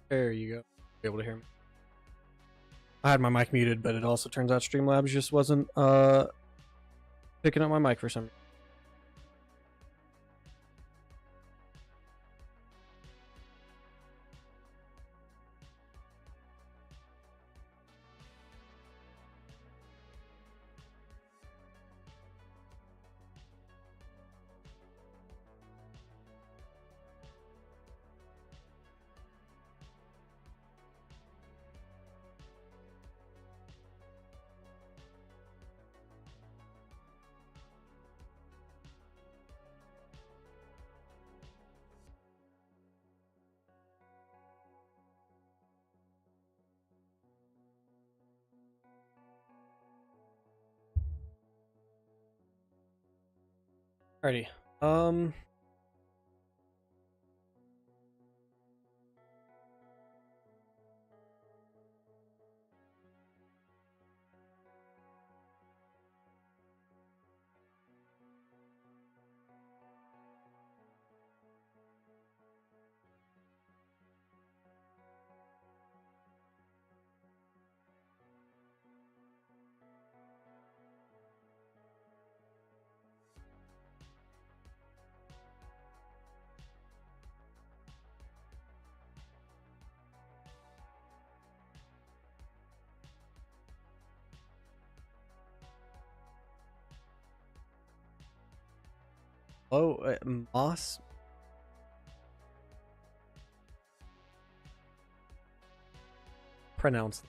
There you go. Be able to hear me. I had my mic muted, but it also turns out Streamlabs just wasn't picking up my mic for some reason. Alrighty. Oh, Moss. Pronounce.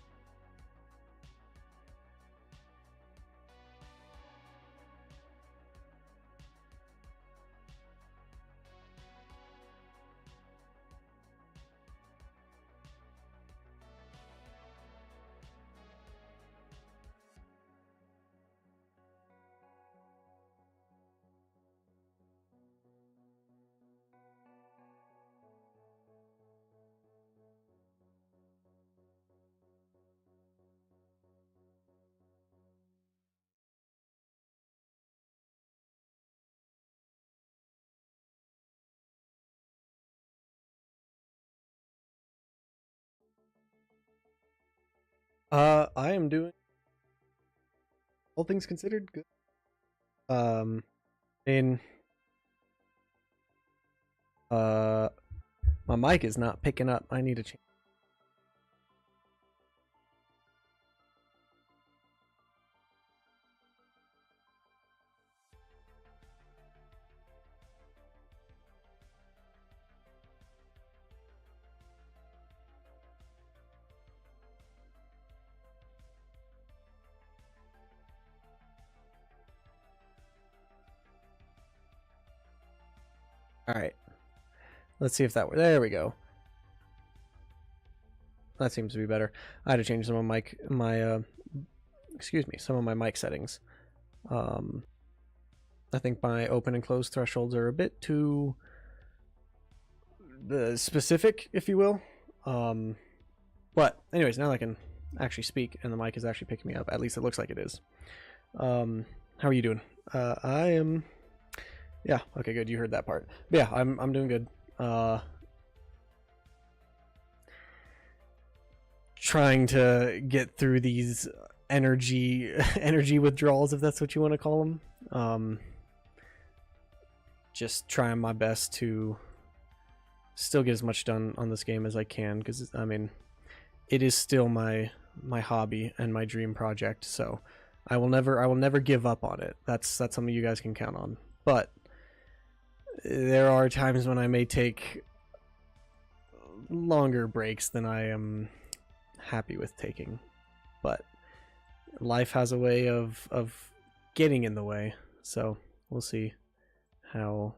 I am doing all things considered good. I mean, my mic is not picking up. I need to change. All right. Let's see if that were. There we go. That seems to be better. I had to change some of my some of my mic settings. I think my open and close thresholds are a bit too specific, if you will. But anyways, now I can actually speak, and the mic is actually picking me up. At least it looks like it is. How are you doing? I am. Yeah. Okay. Good. You heard that part. But yeah, I'm doing good. Trying to get through these energy withdrawals, if that's what you want to call them. Just trying my best to still get as much done on this game as I can, because I mean, it is still my hobby and my dream project. So I will never give up on it. That's something you guys can count on. But there are times when I may take longer breaks than I am happy with taking. But life has a way of getting in the way. So we'll see how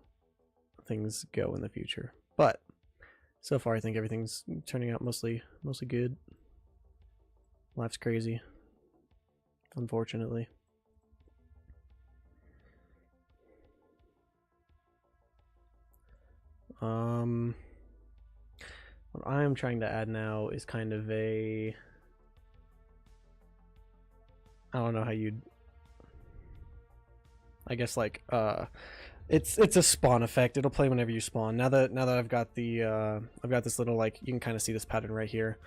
things go in the future. But so far I think everything's turning out mostly good. Life's crazy, unfortunately. What I am trying to add now is kind of a, I don't know how you'd, I guess like It's a spawn effect. It'll play whenever you spawn. Now that I've got the I've got this little, like, you can kind of see this pattern right here.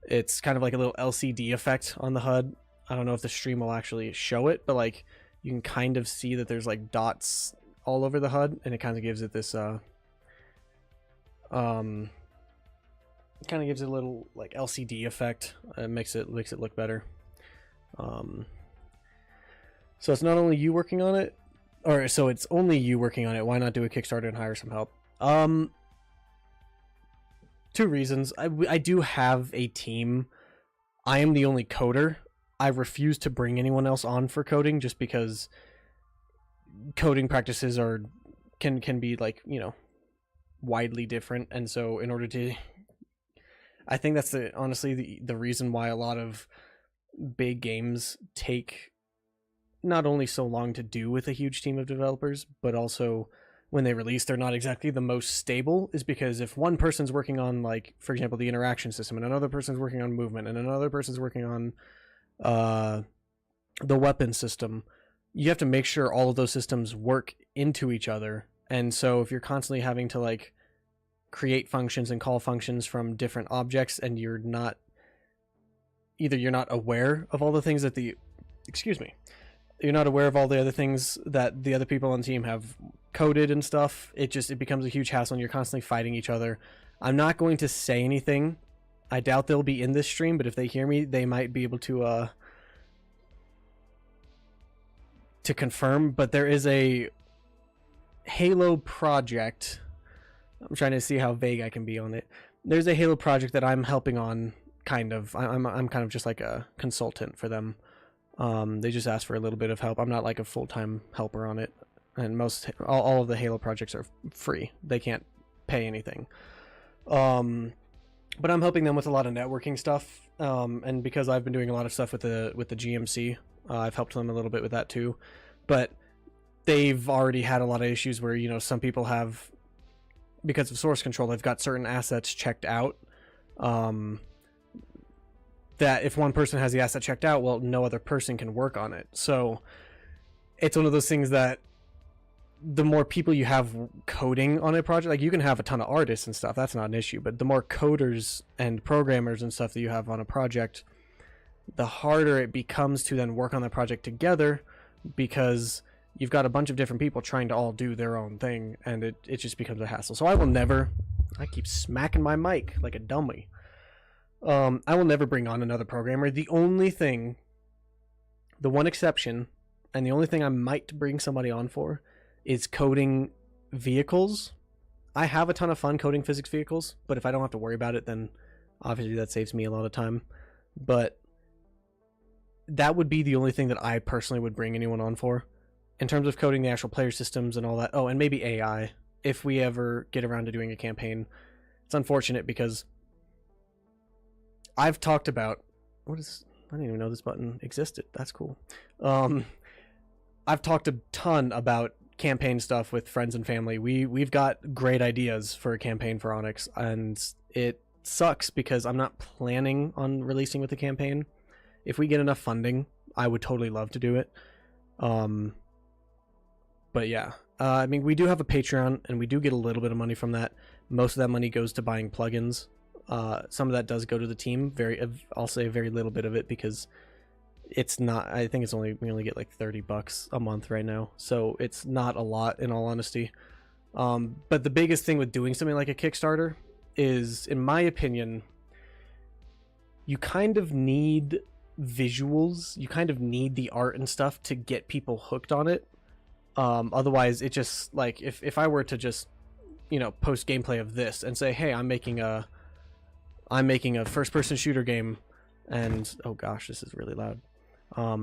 It's kind of like a little LCD effect on the HUD. I don't know if the stream will actually show it, but like you can kind of see that there's like dots all over the HUD, and it kind of gives it this it kind of gives it a little like LCD effect. It makes it look better. So it's not only you working on it, or so it's only you working on it. Why not do a Kickstarter and hire some help? Two reasons. I do have a team. I am the only coder. I refuse to bring anyone else on for coding just because coding practices can be, like, you know, widely different, and so in order to, I think that's honestly the reason why a lot of big games take not only so long to do with a huge team of developers, but also when they release, they're not exactly the most stable, is because if one person's working on, like, for example, the interaction system, and another person's working on movement, and another person's working on the weapon system, you have to make sure all of those systems work into each other. And so if you're constantly having to, like, create functions and call functions from different objects, and you're not aware of all the things that you're not aware of all the other things that the other people on the team have coded and stuff, it becomes a huge hassle, and you're constantly fighting each other. I'm not going to say anything. I doubt they'll be in this stream, but if they hear me, they might be able to confirm. But there is a Halo project. I'm trying to see how vague I can be on it. There's a Halo project that I'm helping on, kind of. I'm kind of just like a consultant for them. They just asked for a little bit of help. I'm not like a full-time helper on it, and all of the Halo projects are free. They can't pay anything. But I'm helping them with a lot of networking stuff, and because I've been doing a lot of stuff with the GMC, I've helped them a little bit with that too. But they've already had a lot of issues where, you know, some people have, because of source control, they've got certain assets checked out. That if one person has the asset checked out, well, no other person can work on it. So it's one of those things that the more people you have coding on a project, like, you can have a ton of artists and stuff, that's not an issue, but the more coders and programmers and stuff that you have on a project, the harder it becomes to then work on the project together, because you've got a bunch of different people trying to all do their own thing, and it just becomes a hassle. So I keep smacking my mic like a dummy. I will never bring on another programmer. The one exception, and the only thing I might bring somebody on for, is coding vehicles. I have a ton of fun coding physics vehicles, but if I don't have to worry about it, then obviously that saves me a lot of time. But that would be the only thing that I personally would bring anyone on for. In terms of coding the actual player systems and all that, oh, and maybe AI, if we ever get around to doing a campaign. It's unfortunate because I've talked about, I didn't even know this button existed. That's cool. I've talked a ton about campaign stuff with friends and family. We've got great ideas for a campaign for Onyx, and it sucks because I'm not planning on releasing with the campaign. If we get enough funding, I would totally love to do it. But yeah, I mean, we do have a Patreon, and we do get a little bit of money from that. Most of that money goes to buying plugins. Some of that does go to the team. I'll say a very little bit of it, because it's not, I think we only get like $30 a month right now, so it's not a lot, in all honesty. But the biggest thing with doing something like a Kickstarter is, in my opinion, you kind of need visuals, you kind of need the art and stuff to get people hooked on it. Otherwise, it just, like, if I were to just, you know, post gameplay of this and say, hey, I'm making a first-person shooter game, and oh gosh, this is really loud. I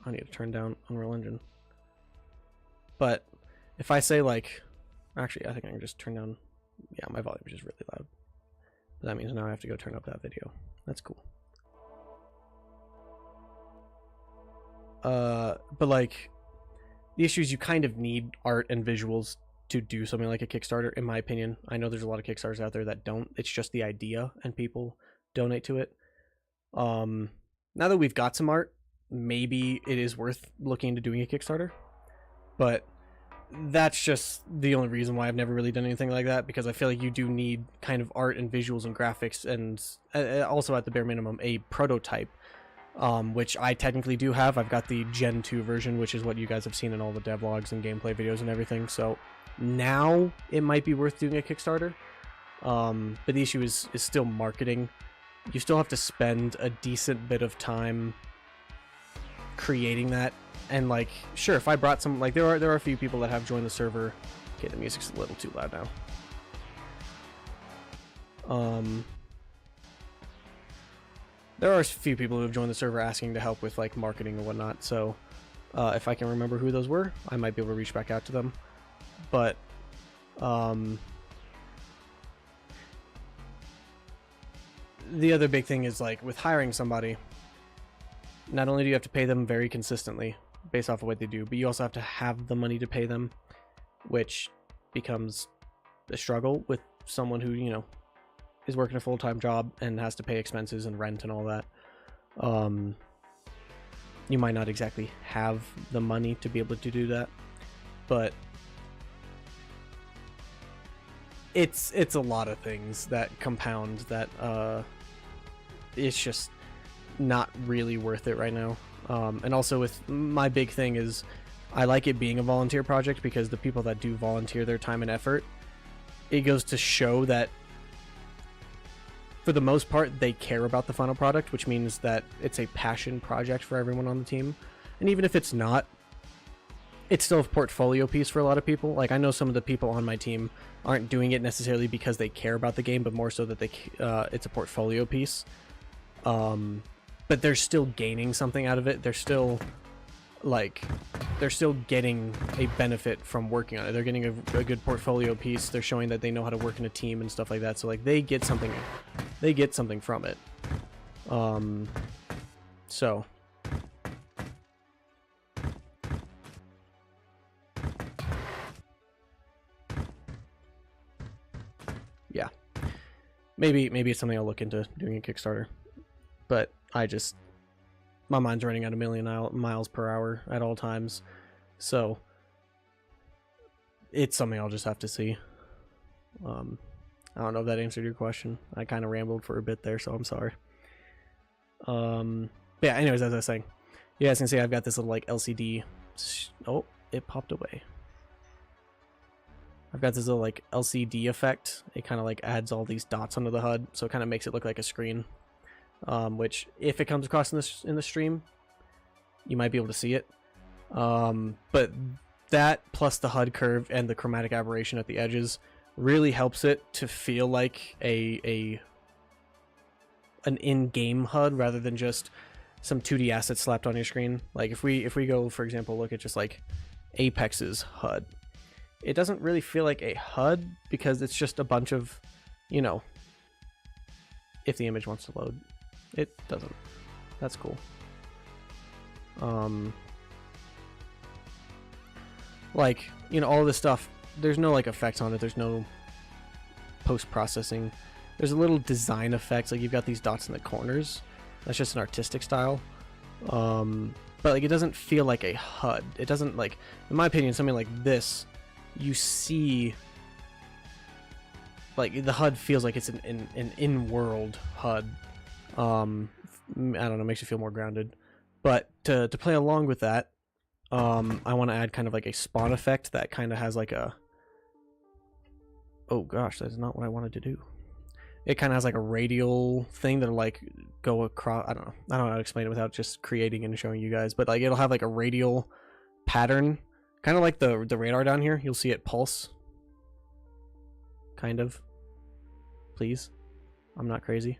need to turn down Unreal Engine. But if I say, like, actually, I think I can just turn down, yeah, my volume is just really loud. But that means now I have to go turn up that video. That's cool. But like, the issue is you kind of need art and visuals to do something like a Kickstarter, in my opinion. I know there's a lot of Kickstarters out there that don't. It's just the idea, and people donate to it. Now that we've got some art, maybe it is worth looking into doing a Kickstarter, but that's just the only reason why I've never really done anything like that, because I feel like you do need kind of art and visuals and graphics, and also at the bare minimum a prototype, which I technically do have. I've got the Gen 2 version, which is what you guys have seen in all the devlogs and gameplay videos and everything, so now it might be worth doing a Kickstarter. But the issue is still marketing. You still have to spend a decent bit of time creating that. And like, sure, if I brought some, like, there are a few people that have joined the server. Okay, the music's a little too loud now. There are a few people who have joined the server asking to help with like marketing and whatnot. So if I can remember who those were, I might be able to reach back out to them. But the other big thing is, like, with hiring somebody, not only do you have to pay them very consistently based off of what they do, but you also have to have the money to pay them, which becomes a struggle with someone who, you know, is working a full-time job and has to pay expenses and rent and all that. You might not exactly have the money to be able to do that, but it's a lot of things that compound that it's just not really worth it right now. And also, with my big thing is, I like it being a volunteer project, because the people that do volunteer their time and effort, it goes to show that for the most part they care about the final product, which means that it's a passion project for everyone on the team. And even if it's not, it's still a portfolio piece for a lot of people. Like, I know some of the people on my team aren't doing it necessarily because they care about the game, but more so that they it's a portfolio piece. But they're still gaining something out of it. They're still getting a benefit from working on it. They're getting a good portfolio piece. They're showing that they know how to work in a team and stuff like that. So like, they get something from it. So yeah, maybe it's something I'll look into doing a Kickstarter. But my mind's running at 1,000,000 miles per hour at all times, so it's something I'll just have to see. I don't know if that answered your question. I kind of rambled for a bit there, so I'm sorry. Yeah, anyways, as I was saying, you guys can see I've got this little like LCD. Oh, it popped away. I've got this little like LCD effect. It kind of like adds all these dots onto the HUD, so it kind of makes it look like a screen. Which, if it comes across in the stream, you might be able to see it. But that plus the HUD curve and the chromatic aberration at the edges really helps it to feel like an in-game HUD rather than just some 2D assets slapped on your screen. Like if we go, for example, look at just like Apex's HUD, it doesn't really feel like a HUD because it's just a bunch of, you know, if the image wants to load. It doesn't. That's cool. Like, you know, all this stuff, there's no like effects on it. There's no post-processing. There's a little design effects. Like, you've got these dots in the corners. That's just an artistic style. But like, it doesn't feel like a HUD. It doesn't, like, in my opinion, something like this, you see, like, the HUD feels like it's an in-world HUD. I don't know, makes you feel more grounded. But to play along with that, I want to add kind of like a spawn effect that kind of has like a... Oh gosh, that's not what I wanted to do. It kind of has like a radial thing that'll like go across... I don't know how to explain it without just creating and showing you guys. But like, it'll have like a radial pattern, kind of like the radar down here. You'll see it pulse. Kind of. Please. I'm not crazy.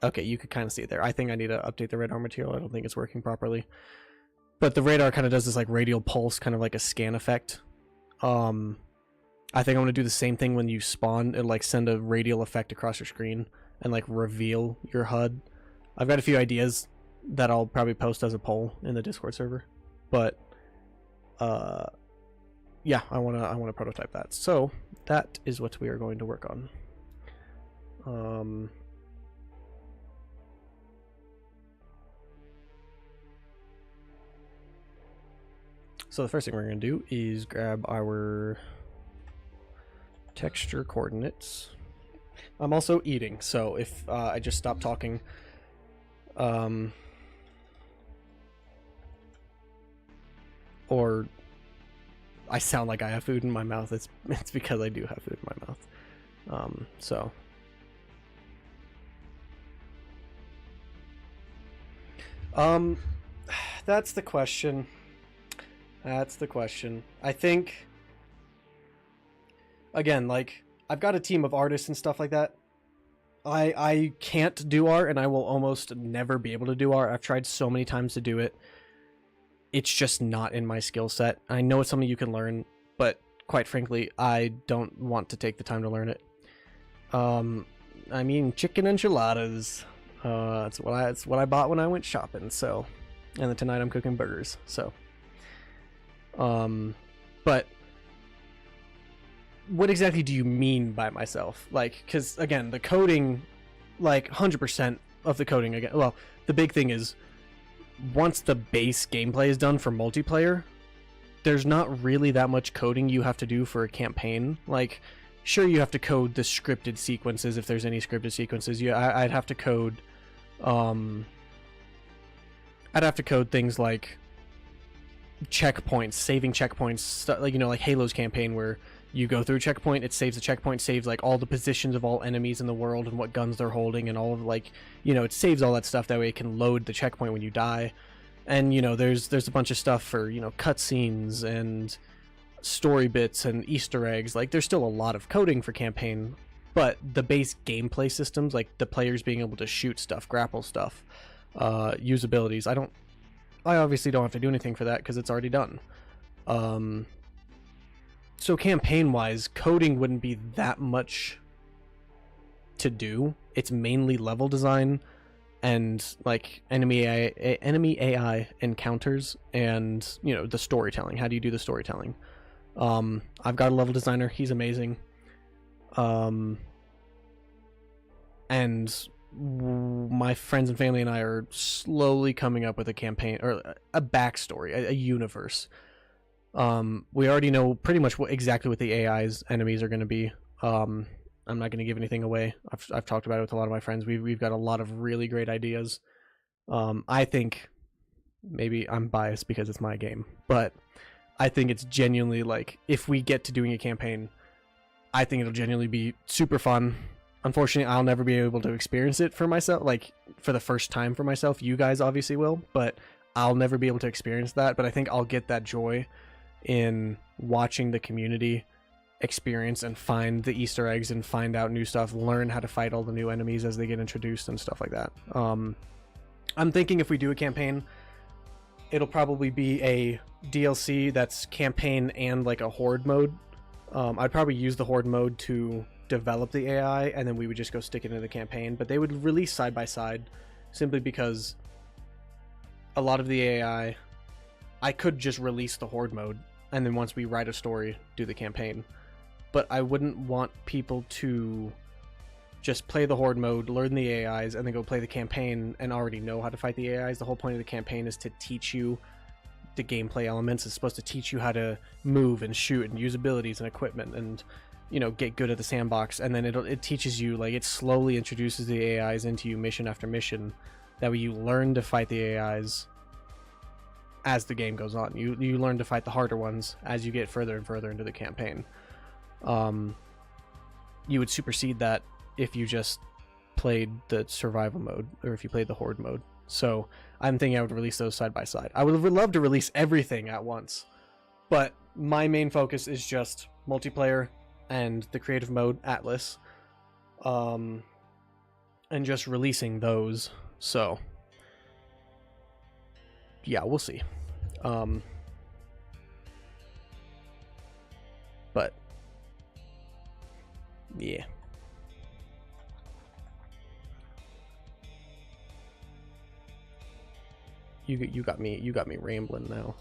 Okay, you could kind of see it there. I think I need to update the radar material. I don't think it's working properly. But the radar kind of does this like radial pulse, kind of like a scan effect. I think I'm going to do the same thing when you spawn. It'll like send a radial effect across your screen and like reveal your HUD. I've got a few ideas that I'll probably post as a poll in the Discord server. But yeah, I want to prototype that. So that is what we are going to work on. So the first thing we're going to do is grab our texture coordinates. I'm also eating, so if I just stop talking, or I sound like I have food in my mouth, it's because I do have food in my mouth. So that's the question. That's the question. I think, again, like, I've got a team of artists and stuff like that. I can't do art, and I will almost never be able to do art. I've tried so many times to do it. It's just not in my skill set. I know it's something you can learn, but quite frankly, I don't want to take the time to learn it. I mean, chicken enchiladas. It's what I bought when I went shopping. So, and then tonight I'm cooking burgers. So, but what exactly do you mean by myself? Like, because again, the coding, like 100% of the coding again. Well, the big thing is, once the base gameplay is done for multiplayer, there's not really that much coding you have to do for a campaign. Like, sure, you have to code the scripted sequences if there's any scripted sequences. I'd have to code, I'd have to code things like checkpoints, saving checkpoints, like, you know, like Halo's campaign where you go through a checkpoint, it saves the checkpoint, saves like all the positions of all enemies in the world and what guns they're holding and all of, like, you know, it saves all that stuff. That way it can load the checkpoint when you die. And, you know, there's a bunch of stuff for, you know, cutscenes and story bits and Easter eggs. Like, there's still a lot of coding for campaign, but the base gameplay systems, like the players being able to shoot stuff, grapple stuff, use abilities, I obviously don't have to do anything for that because it's already done. So campaign-wise, coding wouldn't be that much to do. It's mainly level design and like enemy AI encounters and, you know, the storytelling. How do you do the storytelling? I've got a level designer. He's amazing. And my friends and family and I are slowly coming up with a campaign or a backstory, a universe. We already know pretty much exactly what the AI's enemies are going to be. I'm not going to give anything away. I've talked about it with a lot of my friends. We've got a lot of really great ideas. I think, maybe I'm biased because it's my game, but I think it's genuinely, like, if we get to doing a campaign, I think it'll genuinely be super fun. Unfortunately, I'll never be able to experience it for myself, like for the first time for myself. You guys obviously will, but I'll never be able to experience that. But I think I'll get that joy in watching the community experience and find the Easter eggs and find out new stuff, learn how to fight all the new enemies as they get introduced and stuff like that. I'm thinking if we do a campaign, it'll probably be a DLC that's campaign and like a horde mode. I'd probably use the horde mode to develop the AI, and then we would just go stick it into the campaign, but they would release side by side simply because a lot of the AI, I could just release the horde mode and then once we write a story, do the campaign. But I wouldn't want people to just play the horde mode, learn the AIs, and then go play the campaign and already know how to fight the AIs. The whole point of the campaign is to teach you the gameplay elements. It's supposed to teach you how to move and shoot and use abilities and equipment and, you know, get good at the sandbox. And then it teaches you, like, it slowly introduces the AIs into you mission after mission. That way you learn to fight the AIs as the game goes on. You learn to fight the harder ones as you get further and further into the campaign. You would supersede that if you just played the survival mode or if you played the horde mode. So I'm thinking I would release those side by side. I would love to release everything at once, but my main focus is just multiplayer and the creative mode, Atlas, and just releasing those. So yeah, we'll see. But yeah. You got me rambling now.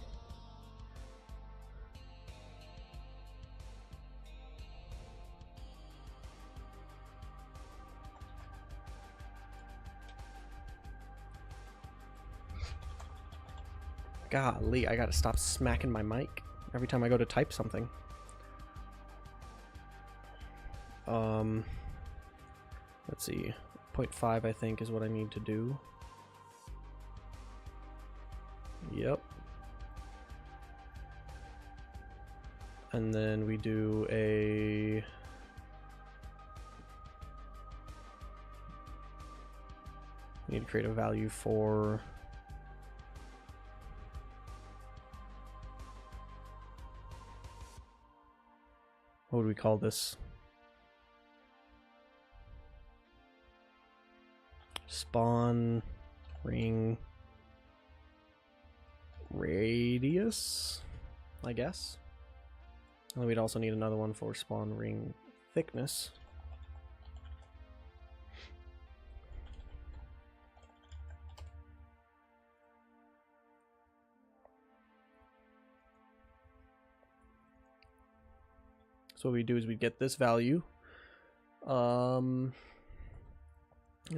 Golly, I gotta stop smacking my mic every time I go to type something. Let's see. 0.5 I think is what I need to do. Yep. And then we do a we need to create a value for what would we call this? Spawn ring radius, I guess. And we'd also need another one for spawn ring thickness. So what we do is we get this value.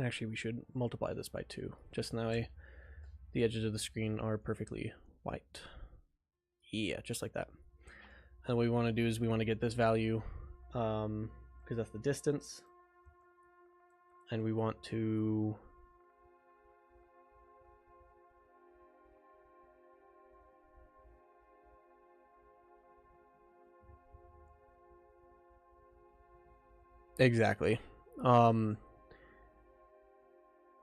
Actually, we should multiply this by 2. Just now, the edges of the screen are perfectly white. Yeah, just like that. And what we want to do is we want to get this value, because that's the distance. And we want to exactly.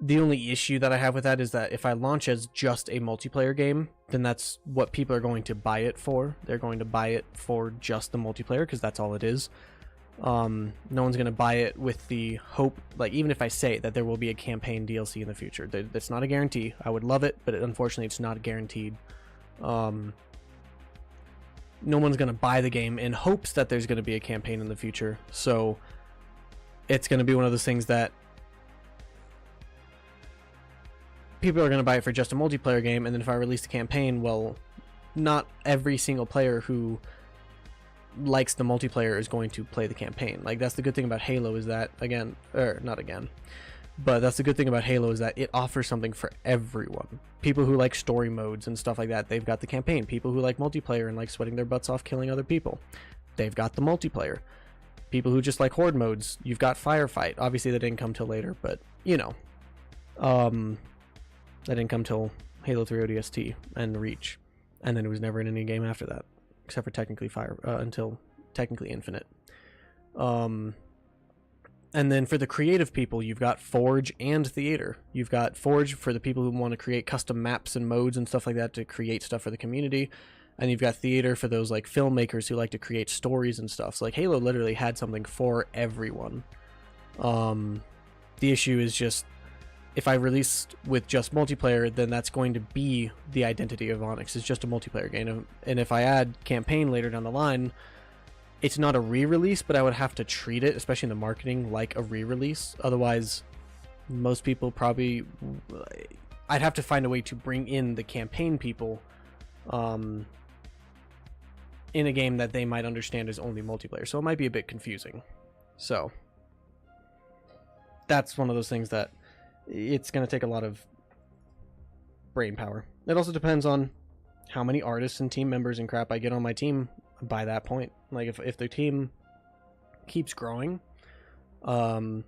The only issue that I have with that is that if I launch as just a multiplayer game, then that's what people are going to buy it for. They're going to buy it for just the multiplayer because that's all it is. No one's going to buy it with the hope, like even if I say that there will be a campaign DLC in the future, that's not a guarantee. I would love it, but unfortunately it's not guaranteed. No one's going to buy the game in hopes that there's going to be a campaign in the future. So it's going to be one of those things that people are going to buy it for just a multiplayer game, and then if I release the campaign, well, not every single player who likes the multiplayer is going to play the campaign. Like, that's the good thing about Halo is that, but that's the good thing about Halo is that it offers something for everyone. People who like story modes and stuff like that, they've got the campaign. People who like multiplayer and like sweating their butts off killing other people, they've got the multiplayer. People who just like horde modes, you've got Firefight. Obviously that didn't come till later, but you know. That didn't come till Halo 3 ODST and Reach, and then it was never in any game after that, except for technically until technically Infinite. And then for the creative people, you've got Forge and Theater. You've got Forge for the people who want to create custom maps and modes and stuff like that to create stuff for the community, and you've got Theater for those like filmmakers who like to create stories and stuff. So like Halo literally had something for everyone. The issue is just, if I release with just multiplayer, then that's going to be the identity of Onyx. It's just a multiplayer game. And if I add campaign later down the line, it's not a re-release, but I would have to treat it, especially in the marketing, like a re-release. Otherwise, most people probably... I'd have to find a way to bring in the campaign people in a game that they might understand as only multiplayer. So it might be a bit confusing. So that's one of those things that it's going to take a lot of brain power. It also depends on how many artists and team members and crap I get on my team by that point. Like, if the team keeps growing, then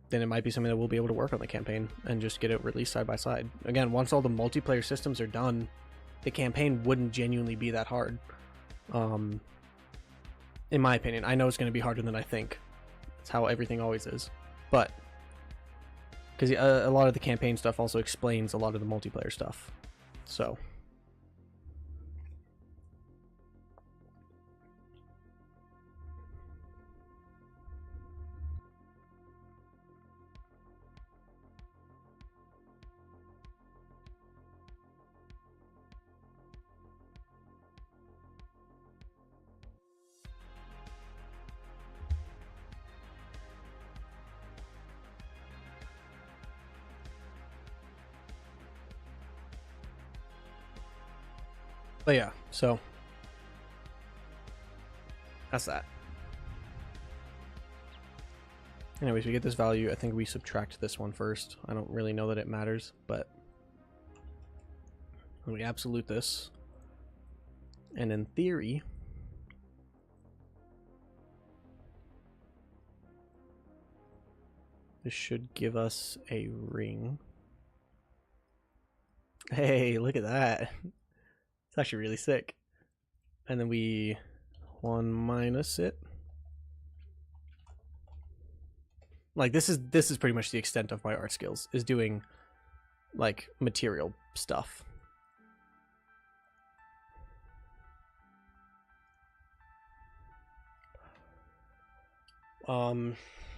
it might be something that we'll be able to work on the campaign and just get it released side by side. Again, once all the multiplayer systems are done, the campaign wouldn't genuinely be that hard. In my opinion. I know it's going to be harder than I think. That's how everything always is. But because a lot of the campaign stuff also explains a lot of the multiplayer stuff. So but yeah, so that's that. Anyways, we get this value. I think we subtract this one first. I don't really know that it matters, but And we absolute this. And in theory, this should give us a ring. Hey, look at that. It's actually really sick. And then we 1 minus it. Like this is pretty much the extent of my art skills, is doing like material stuff.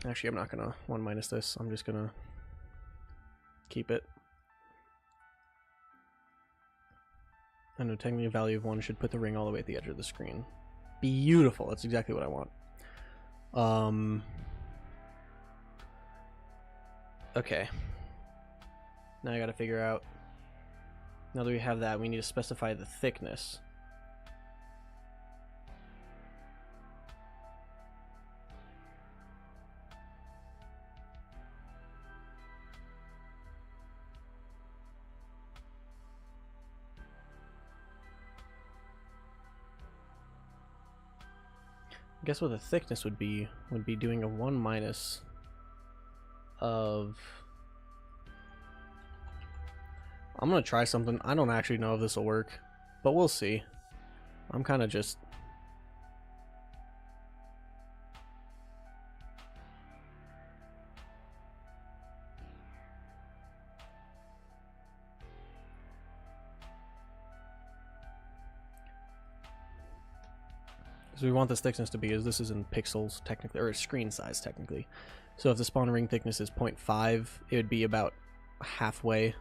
Actually I'm not gonna 1 minus this. I'm just gonna keep it. I know technically a value of 1 should put the ring all the way at the edge of the screen. Beautiful. That's exactly what I want. Okay. Now I gotta figure out, now that we have that, we need to specify the thickness. I guess what the thickness would be doing a 1 minus of... I'm gonna try something. I don't actually know if this will work, but we'll see. I'm kind of just... So we want this thickness to be, as this is in pixels technically, or screen size technically. So if the spawn ring thickness is 0.5, it would be about halfway.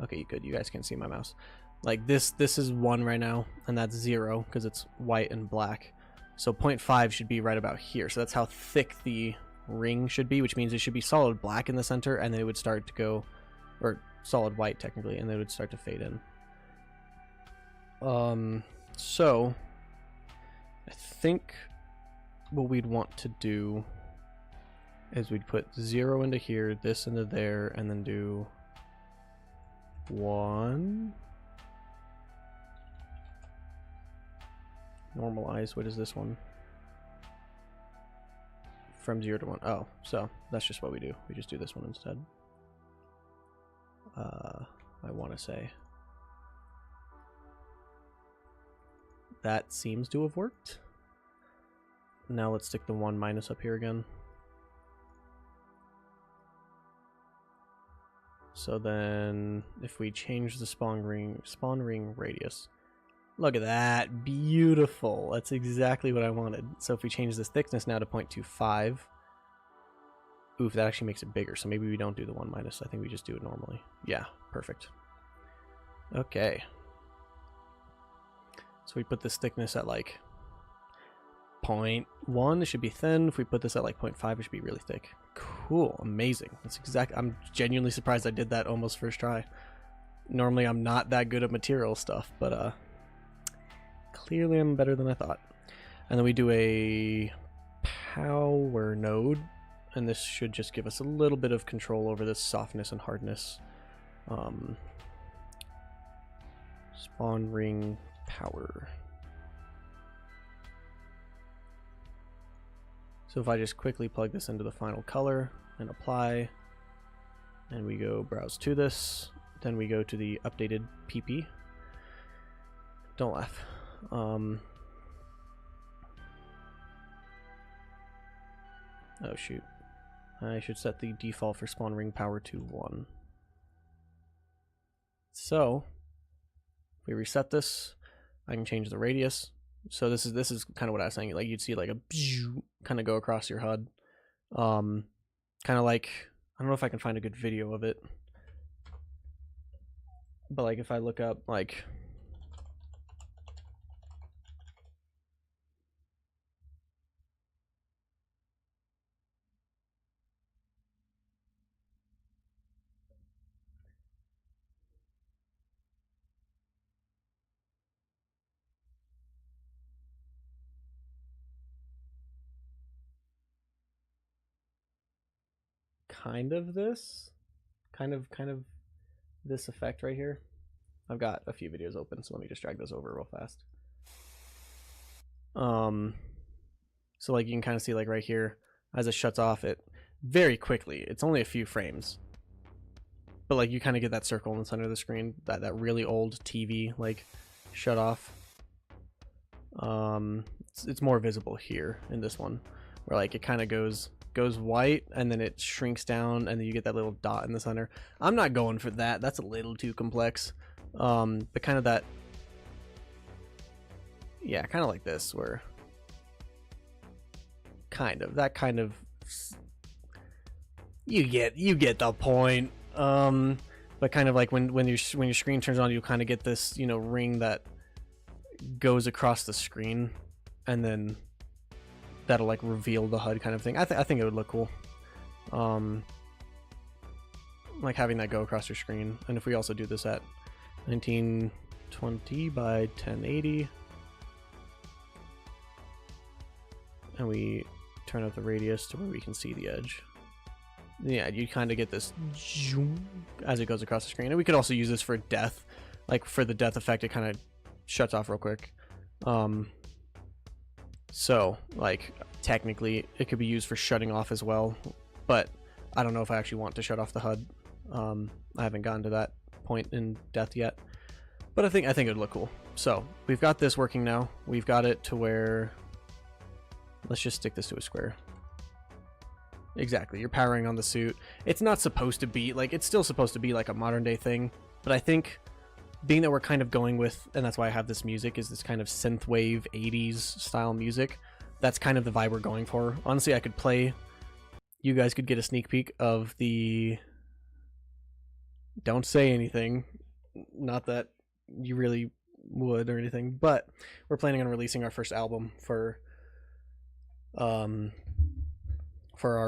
Okay, good. You guys can see my mouse. Like this is 1 right now, and that's 0 because it's white and black. So 0.5 should be right about here. So that's how thick the ring should be, which means it should be solid black in the center, and then it would start to go, or solid white technically, and then it would start to fade in. So I think what we'd want to do is we'd put 0 into here, this into there, and then do 1. Normalize, what is this one? From 0 to 1. Oh, so that's just what we do. We just do this one instead. I want to say. That seems to have worked. Now let's stick the 1 minus up here again. So then if we change the spawn ring radius, look at that, beautiful. That's exactly what I wanted. So if we change this thickness now to 0.25, oof, that actually makes it bigger. So maybe we don't do the 1 minus. I think we just do it normally. Yeah, perfect. Okay. So we put this thickness at like 0.1, it should be thin. If we put this at like 0.5, it should be really thick. Cool, amazing. That's exactly, I'm genuinely surprised I did that almost first try. Normally I'm not that good at material stuff, but clearly I'm better than I thought. And then we do a power node, and this should just give us a little bit of control over this softness and hardness. Spawn ring power. So if I just quickly plug this into the final color and apply, and we go browse to this, then we go to the updated PP. Don't laugh. Oh shoot. I should set the default for spawn ring power to 1. So if we reset this, I can change the radius. So this is kind of what I was saying. Like you'd see like a kind of go across your HUD. Kind of like, I don't know if I can find a good video of it, but like if I look up like kind of this effect right here. I've got a few videos open, so let me just drag those over real fast. So like you can kind of see like right here, as it shuts off, it very quickly, it's only a few frames, but like you kind of get that circle in the center of the screen, that really old TV like shut off. It's more visible here in this one, where like it kind of goes white and then it shrinks down and then you get that little dot in the center. I'm not going for that. That's a little too complex. But kind of that, yeah, kind of like this, where that kind of, you get the point. But kind of like when your screen turns on, you kind of get this, you know, ring that goes across the screen, and then that'll like reveal the HUD kind of thing. I think it would look cool. Like having that go across your screen. And if we also do this at 1920 by 1080, and we turn up the radius to where we can see the edge, yeah, you kind of get this as it goes across the screen. And we could also use this for death, like for the death effect. It kind of shuts off real quick. So like technically it could be used for shutting off as well, but I don't know if I actually want to shut off the HUD. I haven't gotten to that point in death yet, but I think it would look cool. So we've got this working now. We've got it to where, let's just stick this to a square. Exactly, you're powering on the suit. It's not supposed to be like, it's still supposed to be like a modern day thing, but I think being that we're kind of going with, and that's why I have this music, is this kind of synthwave 80s style music. That's kind of the vibe we're going for. Honestly, I could play, you guys could get a sneak peek of the, don't say anything, not that you really would or anything, but we're planning on releasing our first album for our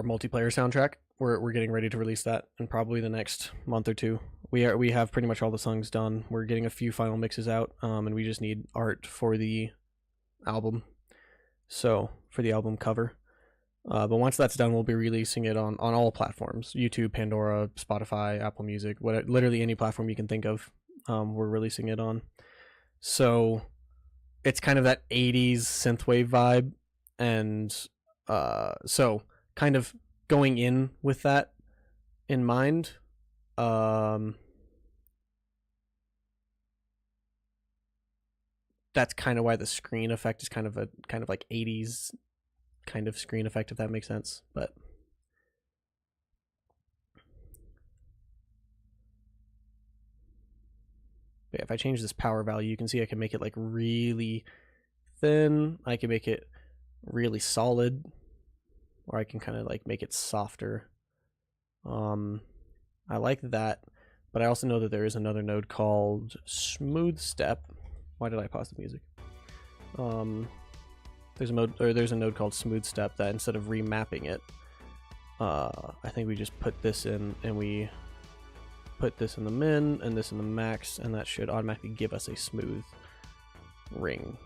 multiplayer soundtrack. We're getting ready to release that in probably the next month or two. We have pretty much all the songs done. We're getting a few final mixes out, and we just need art for the album. So for the album cover. But once that's done, we'll be releasing it on all platforms: YouTube, Pandora, Spotify, Apple Music, literally any platform you can think of. We're releasing it on. So it's kind of that 80s synthwave vibe, and so kind of going in with that in mind. That's kind of why the screen effect is kind of like 80s kind of screen effect, if that makes sense. But yeah, if I change this power value, you can see I can make it like really thin. I can make it really solid, or I can kind of like make it softer. I like that, but I also know that there is another node called Smooth Step. Why did I pause the music? There's a node called Smooth Step that instead of remapping it, I think we just put this in, and we put this in the min and this in the max, and that should automatically give us a smooth ring.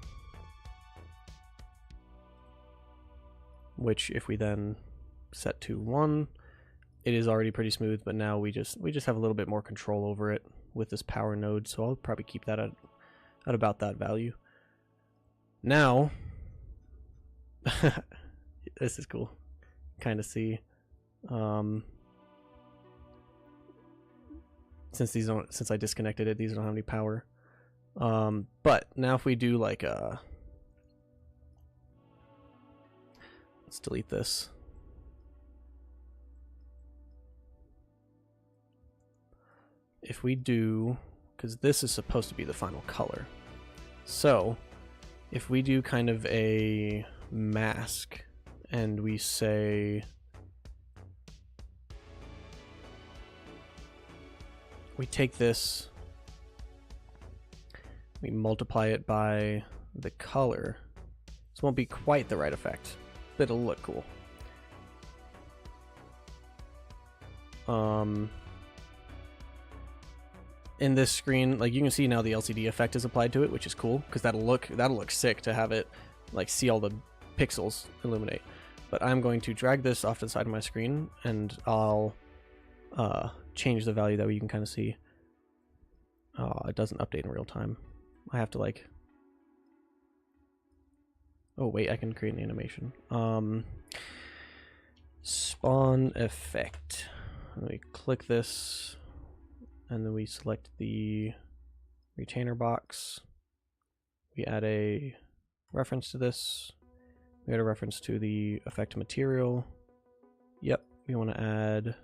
Which, if we then set to 1, it is already pretty smooth, but now we just have a little bit more control over it with this power node, so I'll probably keep that at about that value. Now, this is cool. Kind of see, since I disconnected it, these don't have any power. But now if we do like a, let's delete this. If we do, because this is supposed to be the final color, so if we do kind of a mask and we say, we take this, we multiply it by the color, this won't be quite the right effect, but it'll look cool. In this screen, like you can see now the LCD effect is applied to it, which is cool because that'll look sick to have it like see all the pixels illuminate. But I'm going to drag this off to the side of my screen, and I'll change the value that way you can kind of see. Oh, it doesn't update in real time. I have to like... Oh wait, I can create an animation. Spawn effect. And we click this, and then we select the retainer box. We add a reference to this. We add a reference to the effect material. Yep, we want to add...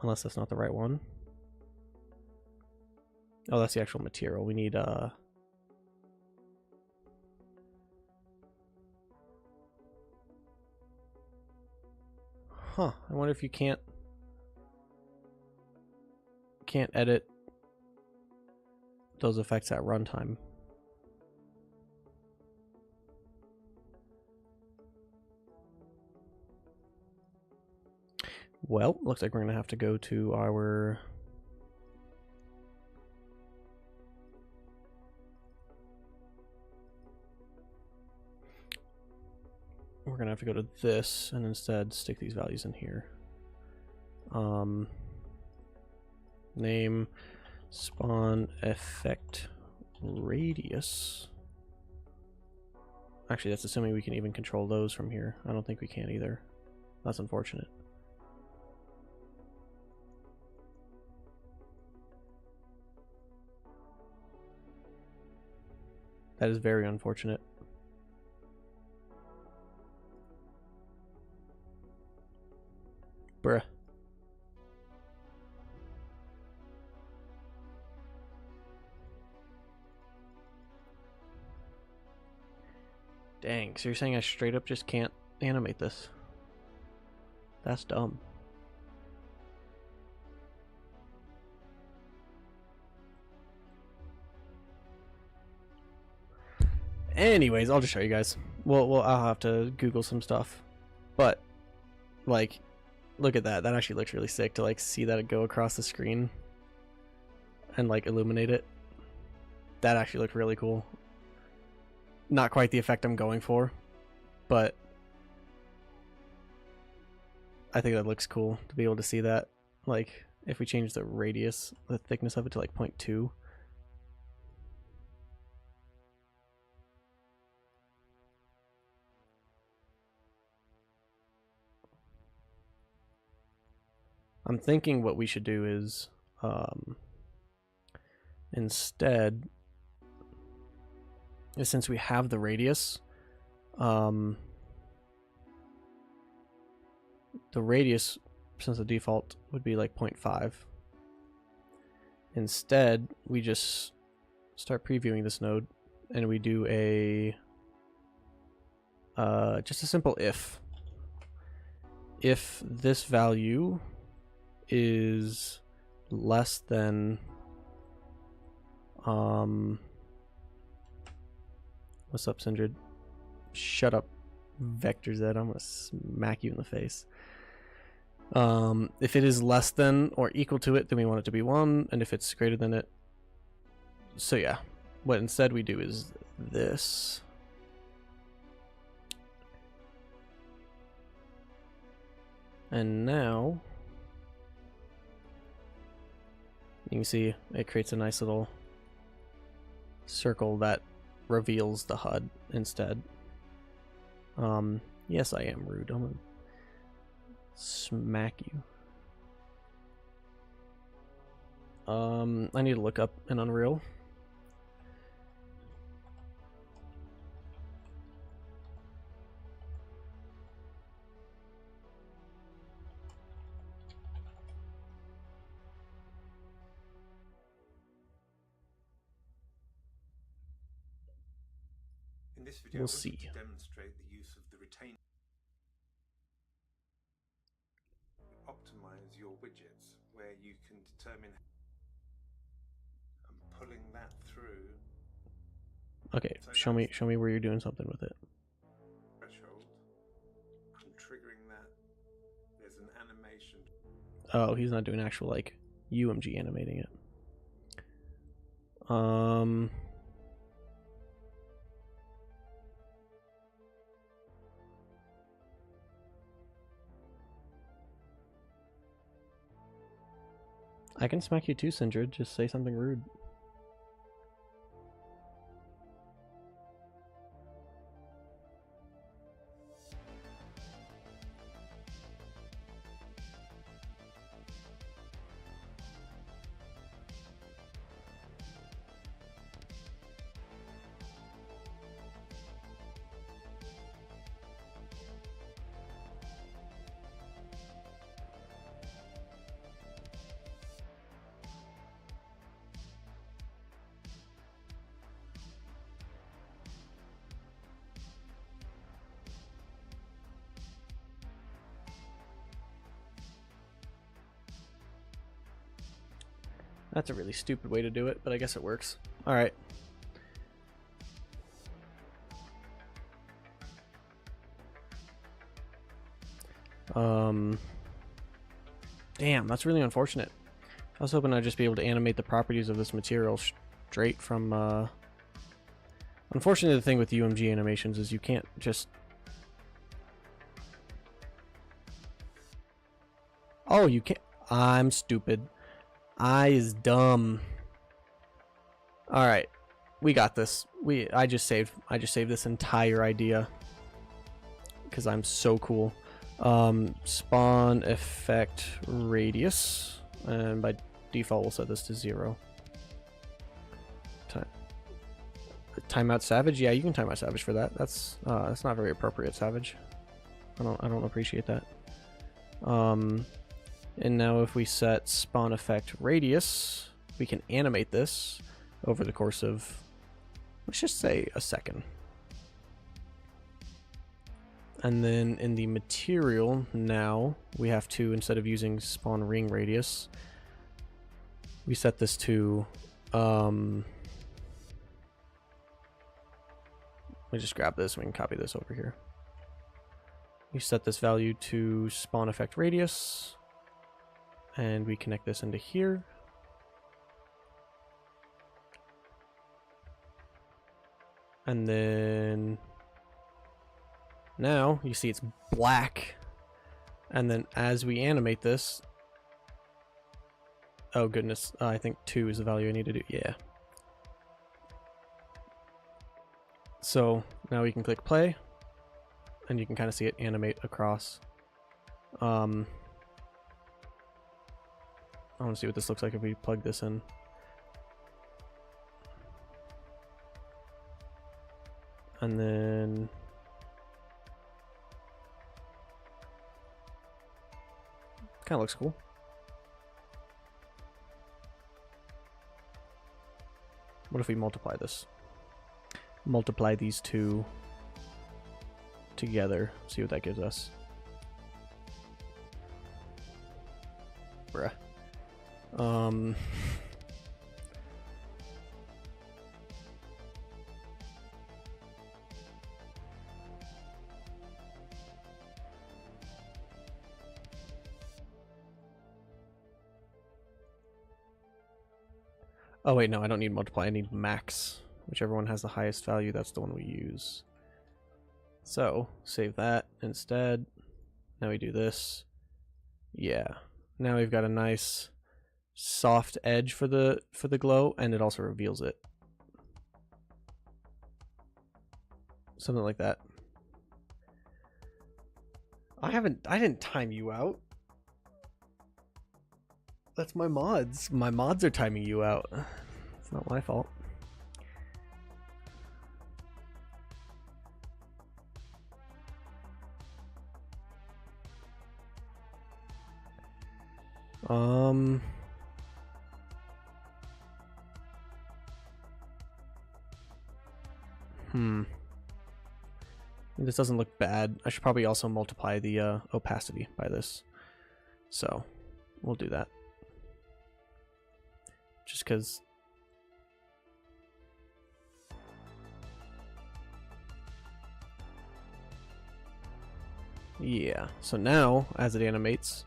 Unless that's not the right one. Oh, that's the actual material. We need Huh, I wonder if you can't edit those effects at runtime. Well, looks like we're gonna have to go to our this and instead stick these values in here. Name spawn effect radius. Actually, that's assuming we can even control those from here. I don't think we can either. That's unfortunate. That is very unfortunate. Bruh. Dang, so you're saying I straight up just can't animate this? That's dumb. Anyways, I'll just show you guys. Well, I'll have to Google some stuff. But, like, look at that. That actually looks really sick to, like, see that go across the screen and, like, illuminate it. That actually looked really cool. Not quite the effect I'm going for, but I think that looks cool to be able to see that. Like, if we change the radius, the thickness of it to, like, 0.2. I'm thinking what we should do is instead, since we have the radius, the radius, since the default would be like 0.5. Instead, we just start previewing this node and we do a just a simple if. If this value is less than what's up, Sindred? Shut up, Vector Z. I'm gonna smack you in the face. If it is less than or equal to it, then we want it to be 1, and if it's greater than it, so yeah, what instead we do is this. And now you can see it creates a nice little circle that reveals the HUD instead. Yes, I am rude. I'm gonna smack you. I need to look up an Unreal. In this video, We'll I wanted see. to demonstrate the use of the retainer. Optimize your widgets, where you can determine and pulling that through. Okay, So show me where you're doing something with it. Threshold. And triggering that, there's an animation. Oh, he's not doing actual like UMG animating it. I can smack you too, Sindred. Just say something rude. That's a really stupid way to do it, but I guess it works. Alright. Damn, that's really unfortunate. I was hoping I'd just be able to animate the properties of this material straight from, Unfortunately, the thing with UMG animations is you can't just... Oh, you can't... I'm stupid. I is dumb. Alright. We got this. I just saved this entire idea. Because I'm so cool. Spawn effect radius. And by default we'll set this to 0. Timeout Savage? Yeah, you can timeout Savage for that. That's not very appropriate, Savage. I don't appreciate that. And now if we set spawn effect radius, we can animate this over the course of, let's just say, a second. And then in the material, now we have to, instead of using spawn ring radius, we set this to, let me just grab this and we can copy this over here. We set this value to spawn effect radius. And we connect this into here. And then now you see it's black. And then as we animate this, oh goodness, I think 2 is the value I need to do. Yeah. So now we can click play and you can kind of see it animate across. I want to see what this looks like if we plug this in. And then kind of looks cool. What if we multiply this? Multiply these two together, see what that gives us. Bruh. Oh wait, no, I don't need multiply, I need max. Whichever one has the highest value, that's the one we use. So, save that instead. Now we do this. Yeah. Now we've got a nice soft edge for the glow, and it also reveals it. Something like that. I didn't time you out. That's my mods. My mods are timing you out. It's not my fault. This doesn't look bad. I should probably also multiply the opacity by this. So, we'll do that. Just because... Yeah, so now, as it animates,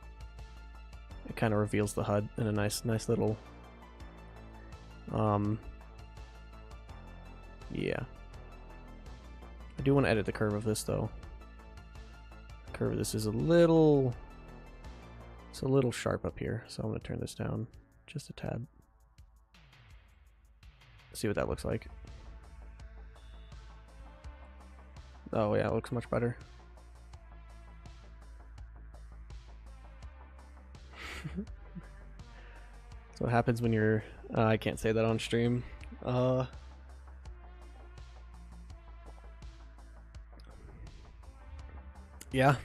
it kind of reveals the HUD in a nice little... Yeah. I do want to edit the curve of this, though. The curve of this is a little... It's a little sharp up here, so I'm going to turn this down. just a tad. See what that looks like. Oh yeah, it looks much better. That's what happens when you're I can't say that on stream. Yeah.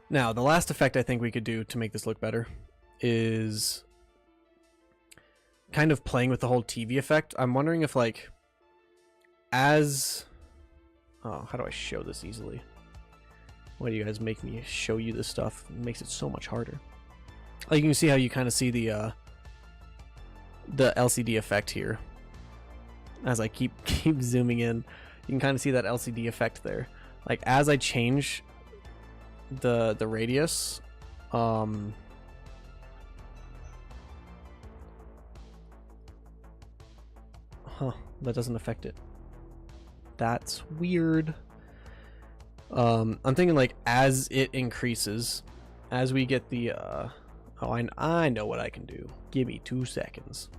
Now, the last effect I think we could do to make this look better is kind of playing with the whole TV effect. I'm wondering if, like, as... Oh, how do I show this easily? Why do you guys make me show you this stuff? It makes it so much harder. Like, you can see how you kind of see the LCD effect here. As I keep zooming in, you can kind of see that LCD effect there. Like, as I change the radius, huh, that doesn't affect it. That's weird. I'm thinking, like, as it increases, as we get the oh, I know what I can do. Give me 2 seconds.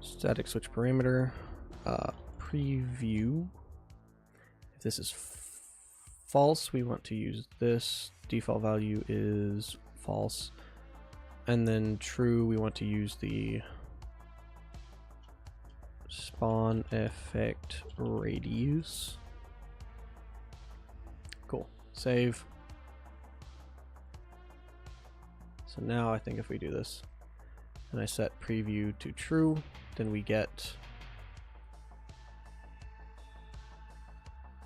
Static switch parameter, preview. If this is false, we want to use this. Default value is false. And then true, we want to use the spawn effect radius. Cool. Save. So now I think if we do this and I set preview to true, then we get...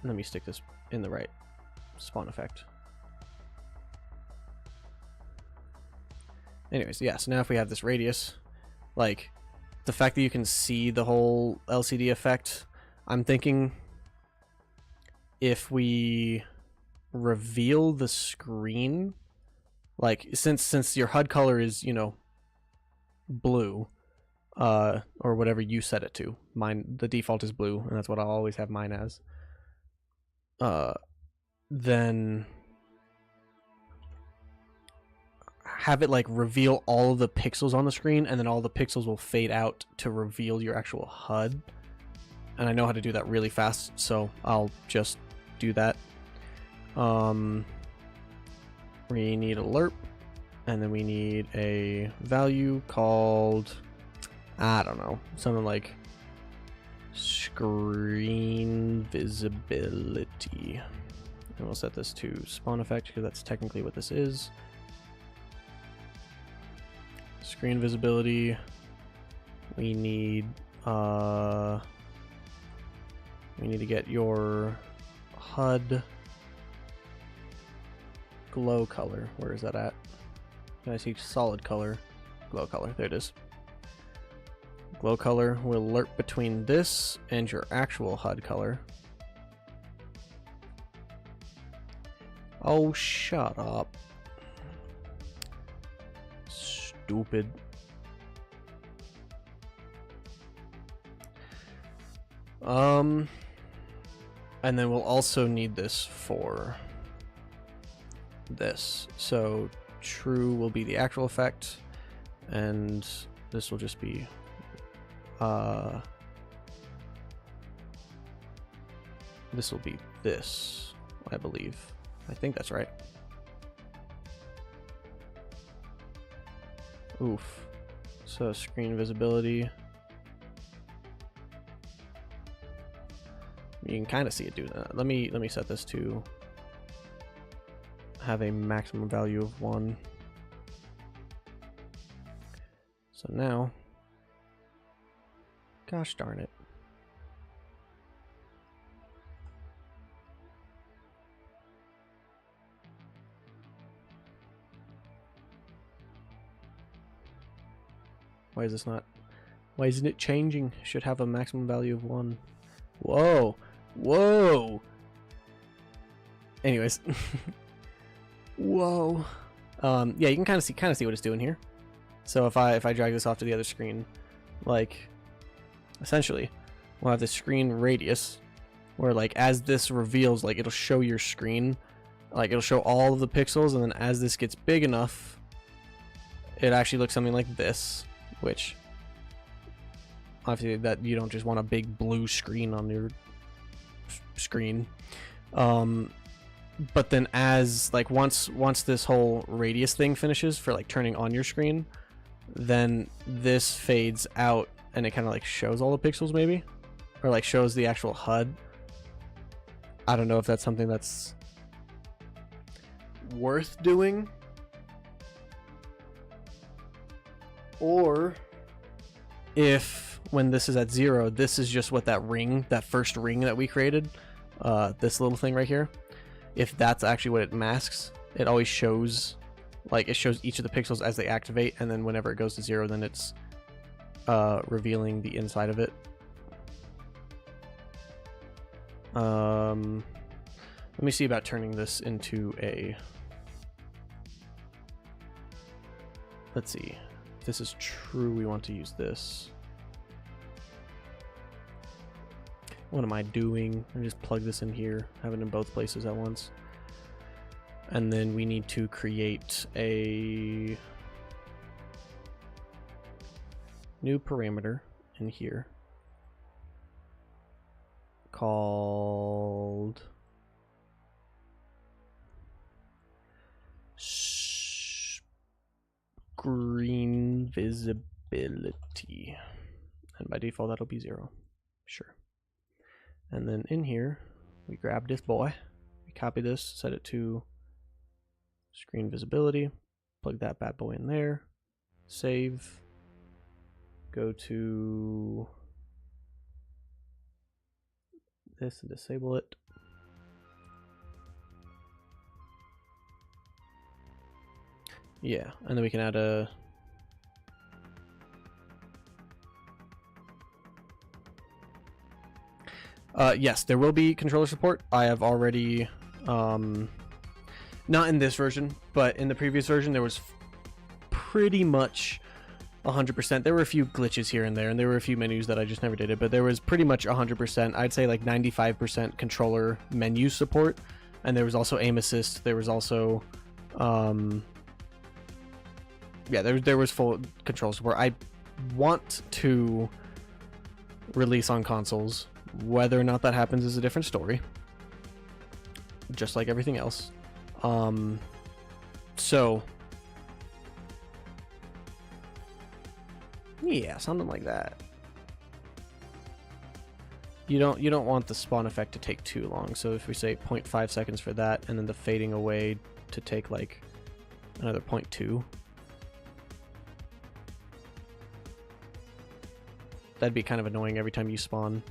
Let me stick this in the right spawn effect. Anyways, yeah, so now if we have this radius, like, the fact that you can see the whole LCD effect, I'm thinking if we reveal the screen, like, since your HUD color is, you know, blue, or whatever you set it to. Mine, the default is blue, and that's what I'll always have mine as. Then have it, like, reveal all of the pixels on the screen, and then all the pixels will fade out to reveal your actual HUD. And I know how to do that really fast, so I'll just do that. We need a lerp, and then we need a value called, I don't know, something like screen visibility. And we'll set this to spawn effect because that's technically what this is. Screen visibility. We need to get your HUD glow color. Where is that at? Can I see solid color? Glow color. There it is. Glow color will lerp between this and your actual HUD color. Oh, shut up. Stupid. And then we'll also need this for this. So true will be the actual effect, and this will just be this will be this, I believe. I think that's right. Oof. So screen visibility. You can kind of see it doing that. Let me set this to have a maximum value of 1. So now, gosh darn it. Why is this not? Why isn't it changing? Should have a maximum value of 1. Whoa. Whoa. Anyways. Whoa. Yeah, you can kind of see what it's doing here. So if I drag this off to the other screen, like, essentially, we'll have the screen radius, where, like, as this reveals, like, it'll show your screen Like it'll show all of the pixels, and then as this gets big enough, it actually looks something like this, which obviously that you don't just want a big blue screen on your screen. But then as like once this whole radius thing finishes for like turning on your screen, then this fades out and it kind of like shows all the pixels maybe, or like shows the actual HUD. I don't know if that's something that's worth doing, or if when this is at 0, this is just what that first ring that we created, this little thing right here, if that's actually what it masks. It always shows, like, it shows each of the pixels as they activate, and then whenever it goes to 0, then it's revealing the inside of it. Let me see about turning this into a, let's see, if this is true, we want to use this. What am I doing? I just plug this in here, have it in both places at once. And then we need to create a new parameter in here called screen visibility, and by default that'll be 0. Sure. And then in here we grab this boy, we copy this, set it to screen visibility, plug that bad boy in there, save, go to this and disable it. Yeah, and then we can add a yes, there will be controller support. I have already not in this version, but in the previous version there was pretty much 100%. There were a few glitches here and there were a few menus that I just never did it, but there was pretty much 100%. I'd say like 95% controller menu support, and there was also aim assist. There was also yeah, there was full control support. I want to release on consoles. Whether or not that happens is a different story, just like everything else. So yeah, something like that. You don't want the spawn effect to take too long. So if we say 0.5 seconds for that, and then the fading away to take like another 0.2, that'd be kind of annoying every time you spawn.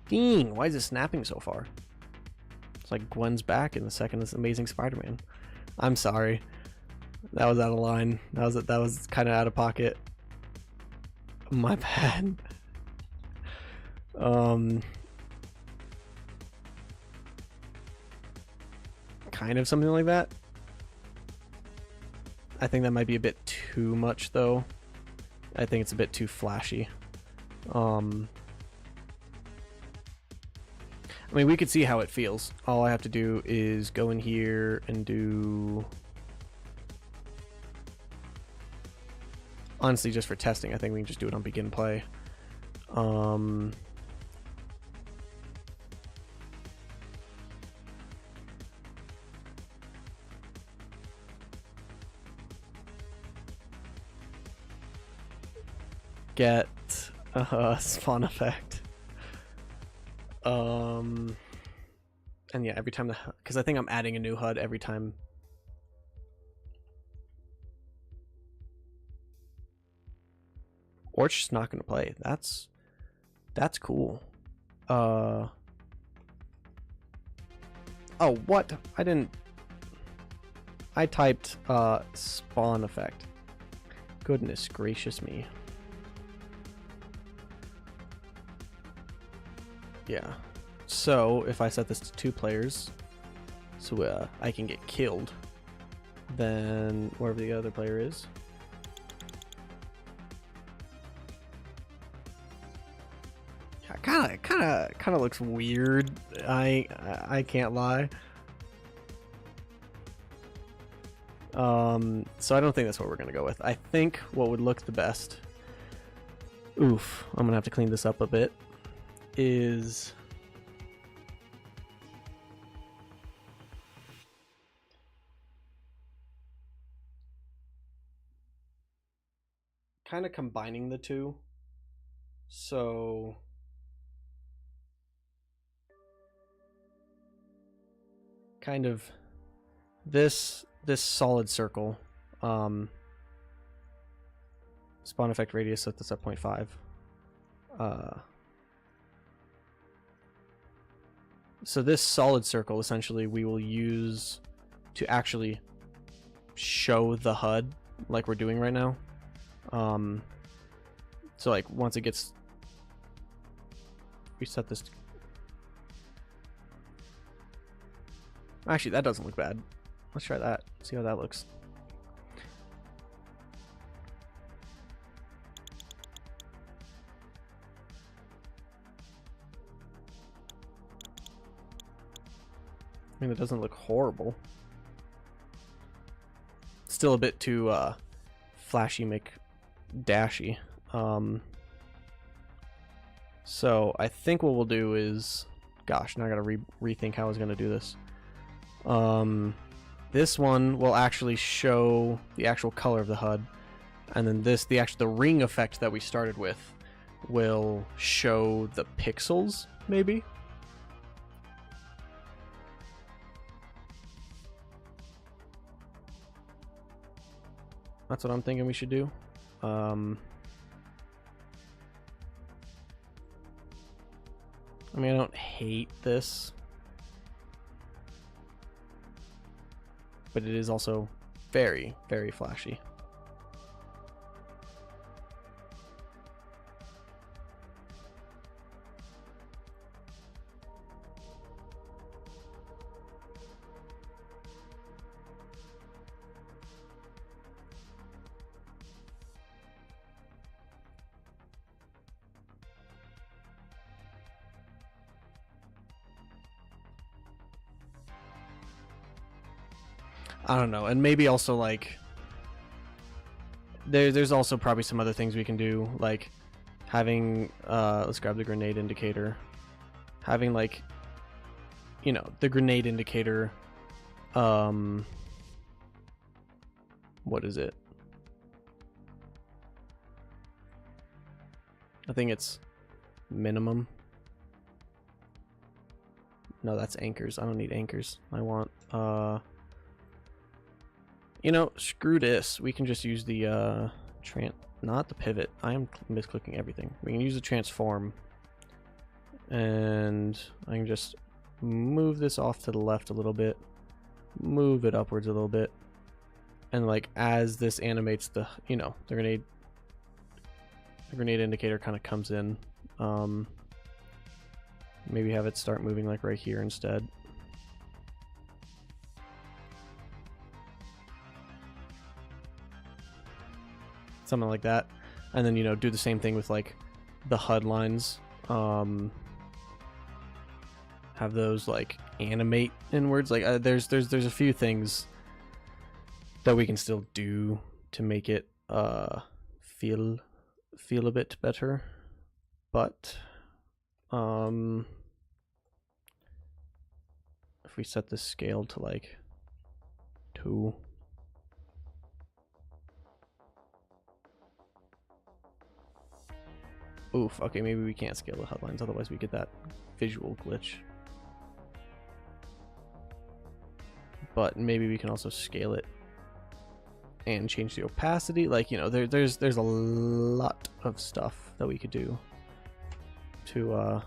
Dang, why is it snapping so far? It's like Gwen's back in the second this Amazing Spider-Man. I'm sorry. That was out of line. That was kind of out of pocket. My bad. Kind of something like that. I think that might be a bit too much though. I think it's a bit too flashy. I mean, we could see how it feels. All I have to do is go in here and do... Honestly, just for testing, I think we can just do it on begin play. Get spawn effect. And yeah, every time because I think I'm adding a new HUD every time. Or it's just not going to play. That's cool. Oh, what? I typed spawn effect. Goodness gracious me. Yeah. So if I set this to 2 players, so I can get killed, then wherever the other player is. Kind of looks weird. I can't lie. So I don't think that's what we're gonna go with. I think what would look the best, oof, I'm gonna have to clean this up a bit, is kind of combining the two. So kind of this solid circle, spawn effect radius, set this at 0.5. So this solid circle essentially we will use to actually show the HUD like we're doing right now. So like once it gets, we set this, actually that doesn't look bad. Let's try that, see how that looks. I mean, it doesn't look horrible. Still a bit too flashy, McDashy. So I think what we'll do is, gosh, now I gotta rethink how I was gonna do this. This one will actually show the actual color of the HUD, and then the ring effect that we started with will show the pixels, maybe. That's what I'm thinking we should do. I mean, I don't hate this, but it is also very, very flashy. I don't know, and maybe also like there's also probably some other things we can do, like having let's grab the grenade indicator, having like, you know, the grenade indicator, what is it? I think it's minimum. No, that's anchors. I don't need anchors. I want you know, screw this. We can just use the not the pivot. I am misclicking everything. We can use the transform, and I can just move this off to the left a little bit, move it upwards a little bit, and like as this animates the, you know, the grenade indicator kind of comes in. Maybe have it start moving like right here instead. Something like that, and then, you know, do the same thing with like the HUD lines. Have those like animate inwards. Like there's a few things that we can still do to make it feel a bit better, but if we set the scale to like 2. Oof, okay, maybe we can't scale the HUD lines, otherwise we get that visual glitch. But maybe we can also scale it and change the opacity. Like, you know, there's a lot of stuff that we could do to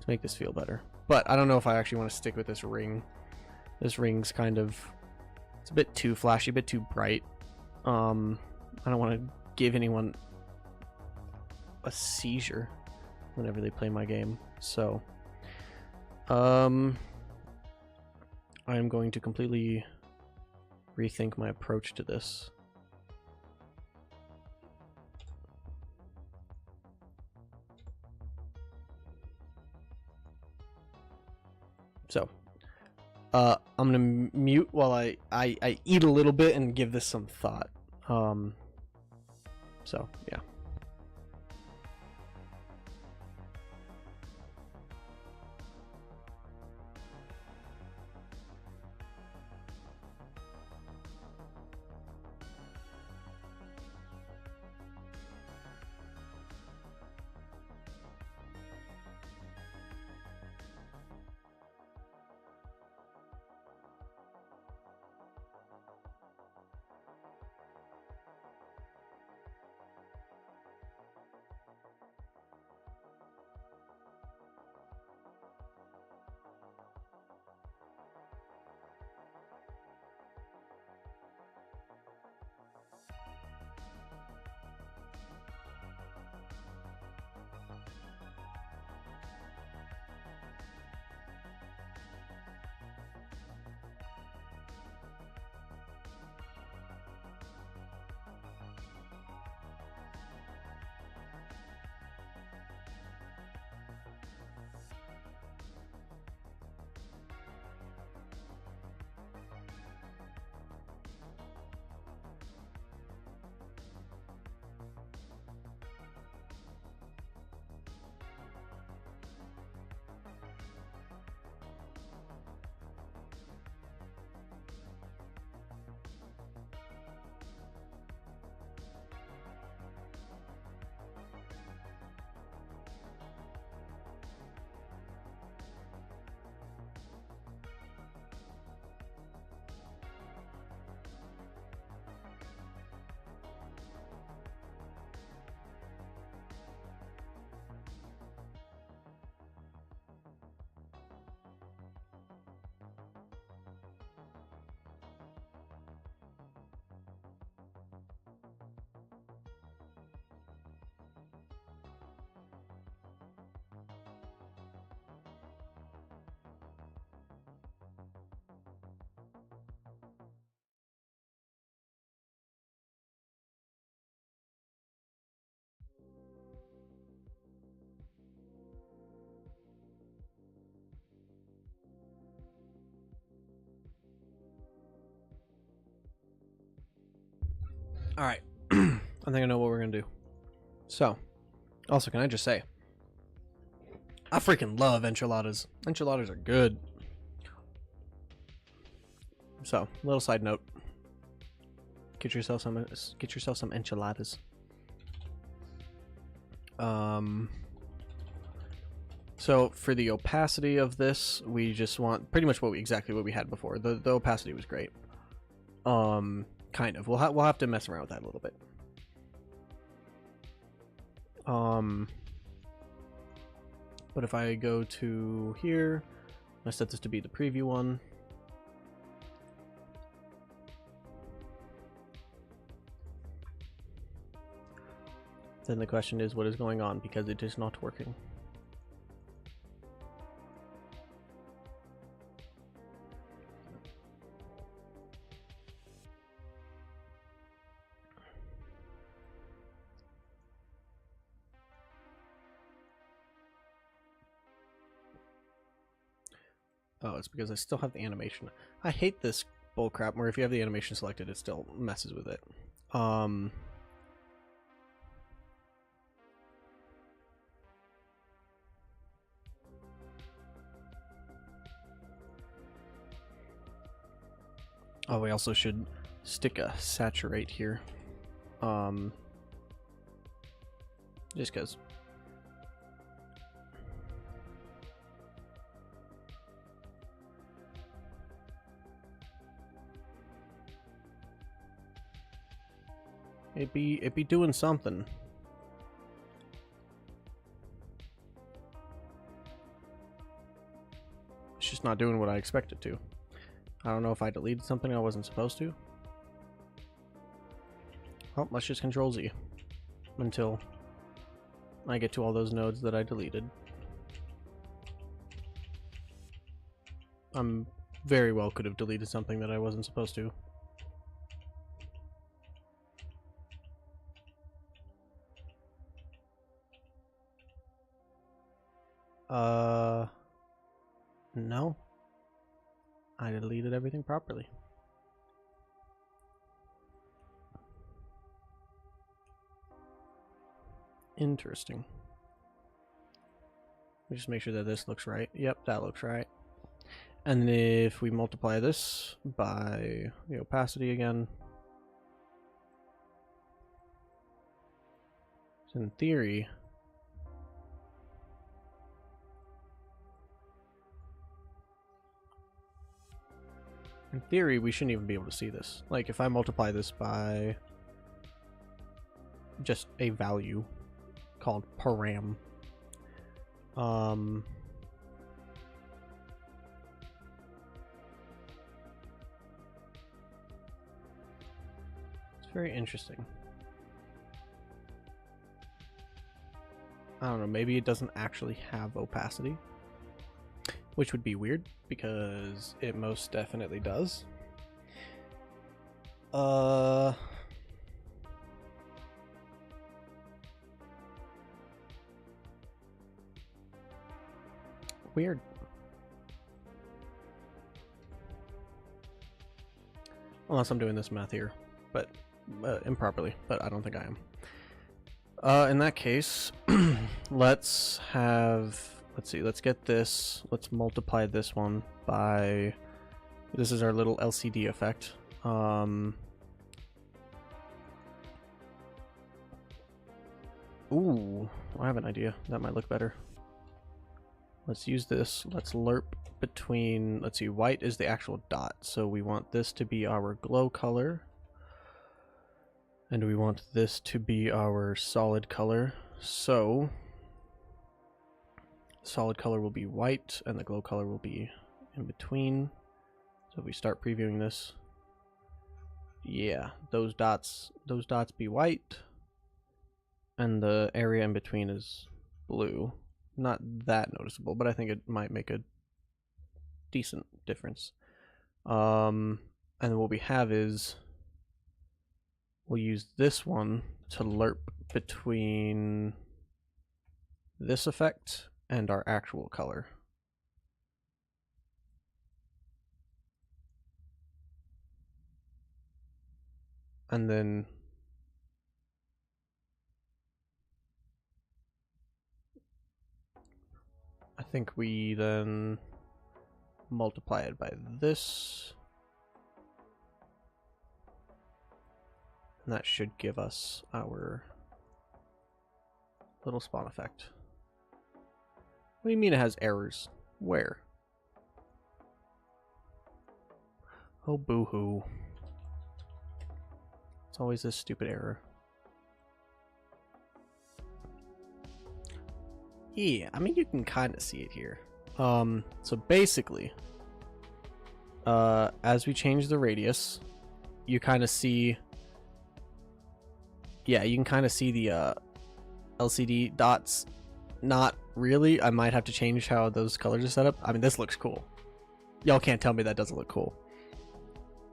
make this feel better. But I don't know if I actually want to stick with this ring. This ring's kind of, it's a bit too flashy, a bit too bright. I don't want to give anyone a seizure whenever they play my game. So, I am going to completely rethink my approach to this. So, I'm gonna mute while I eat a little bit and give this some thought. So yeah. All right. I think I know what we're going to do. So, also, can I just say, I freaking love enchiladas. Enchiladas are good. So, little side note. Get yourself some enchiladas. So for the opacity of this, we just want pretty much exactly what we had before. The opacity was great. Kind of. We'll have to mess around with that a little bit. But if I go to here, I set this to be the preview one. Then the question is, what is going on? Because it is not working. Oh, it's because I still have the animation. I hate this bullcrap where if you have the animation selected, it still messes with it. Oh, we also should stick a saturate here. Just because. It be doing something. It's just not doing what I expect it to. I don't know if I deleted something I wasn't supposed to. Well, let's just Control Z until I get to all those nodes that I deleted. I'm very well could have deleted something that I wasn't supposed to. No. I deleted everything properly. Interesting. Let me just make sure that this looks right. Yep, that looks right. And if we multiply this by the opacity again, so in theory, we shouldn't even be able to see this. Like, if I multiply this by just a value called param, it's very interesting. I don't know, maybe it doesn't actually have opacity, which would be weird because it most definitely does. Weird. Unless I'm doing this math here, but improperly, but I don't think I am. In that case, let's see, let's get this, let's multiply this one by, this is our little LCD effect. Ooh, I have an idea. That might look better. Let's use this. Let's lerp between, let's see, white is the actual dot. So we want this to be our glow color. And we want this to be our solid color. So solid color will be white and the glow color will be in between. So if we start previewing this, yeah, those dots be white and the area in between is blue. Not that noticeable, but I think it might make a decent difference. And what we have is, we'll use this one to lerp between this effect and our actual color. And then I think we then multiply it by this. And that should give us our little spawn effect. What do you mean it has errors? Where? Oh, boo-hoo. It's always this stupid error. Yeah, I mean, you can kind of see it here. So basically, as we change the radius, you kind of see, yeah, you can kind of see the LCD dots. Not really. I might have to change how those colors are set up. I mean, this looks cool. Y'all can't tell me that doesn't look cool.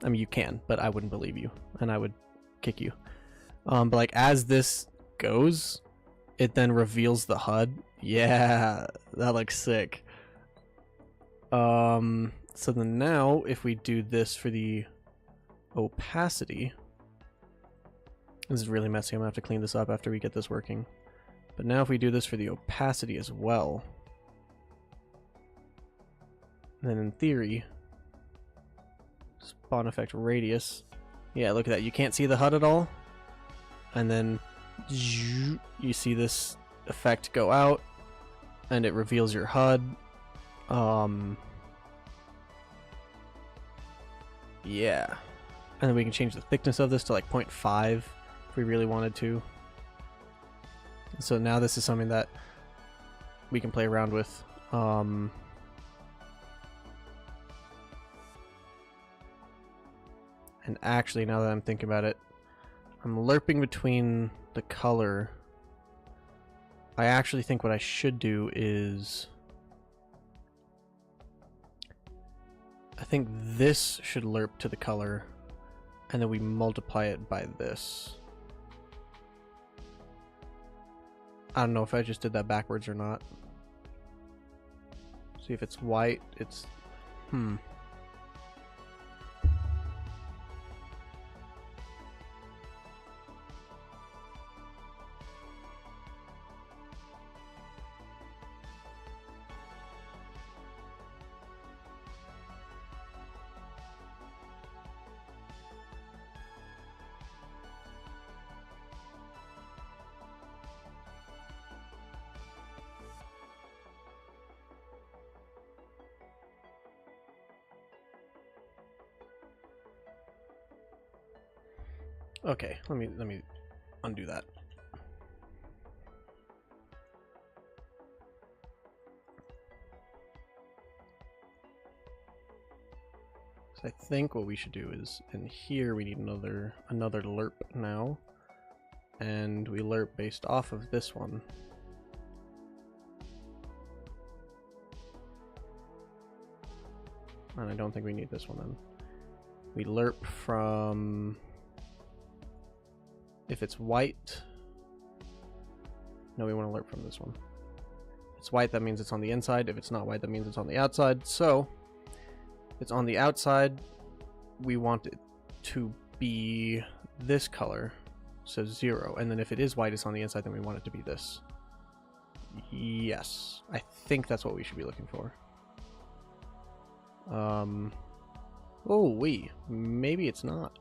I mean, you can, but I wouldn't believe you, and I would kick you. But like, as this goes, it then reveals the HUD. Yeah, that looks sick. So then now, if we do this for the opacity, this is really messy. I'm gonna have to clean this up after we get this working. But now if we do this for the opacity as well, then in theory, spawn effect radius, yeah, look at that. You can't see the HUD at all. And then you see this effect go out and it reveals your HUD. Yeah. And then we can change the thickness of this to like 0.5 if we really wanted to. So now this is something that we can play around with. And actually, now that I'm thinking about it, I'm lerping between the color. I actually think what I should do is, I think this should lerp to the color, and then we multiply it by this. I don't know if I just did that backwards or not. See if it's white, it's... Okay, let me undo that. So I think what we should do is in here we need another lerp now, and we lerp based off of this one. And I don't think we need this one then. We lerp from... If it's white... No, we want to lerp from this one. If it's white, that means it's on the inside. If it's not white, that means it's on the outside. So, if it's on the outside, we want it to be this color. So 0. And then if it is white, it's on the inside, then we want it to be this. Yes. I think that's what we should be looking for. Oh, maybe it's not.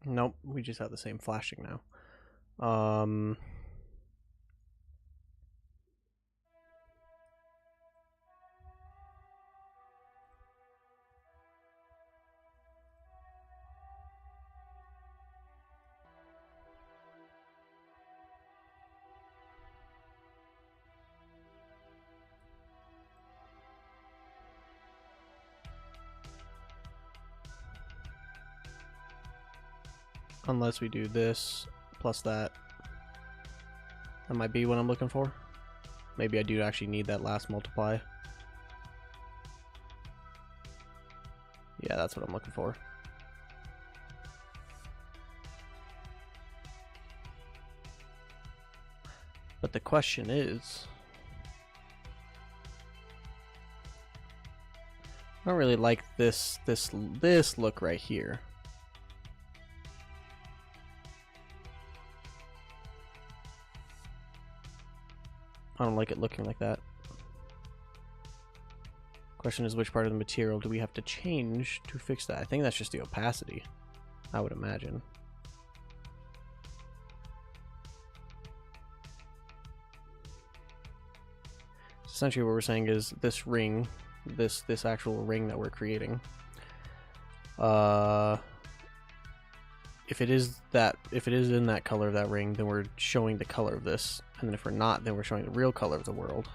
Nope, we just have the same flashing now. Unless we do this plus that. That might be what I'm looking for. Maybe I do actually need that last multiply. Yeah, that's what I'm looking for. But the question is... I don't really like this look right here. I don't like it looking like that. Question is, which part of the material do we have to change to fix that? I think that's just the opacity, I would imagine. Essentially what we're saying is this ring, this actual ring that we're creating, if it is in that color of that ring, then we're showing the color of this, and then if we're not, then we're showing the real color of the world.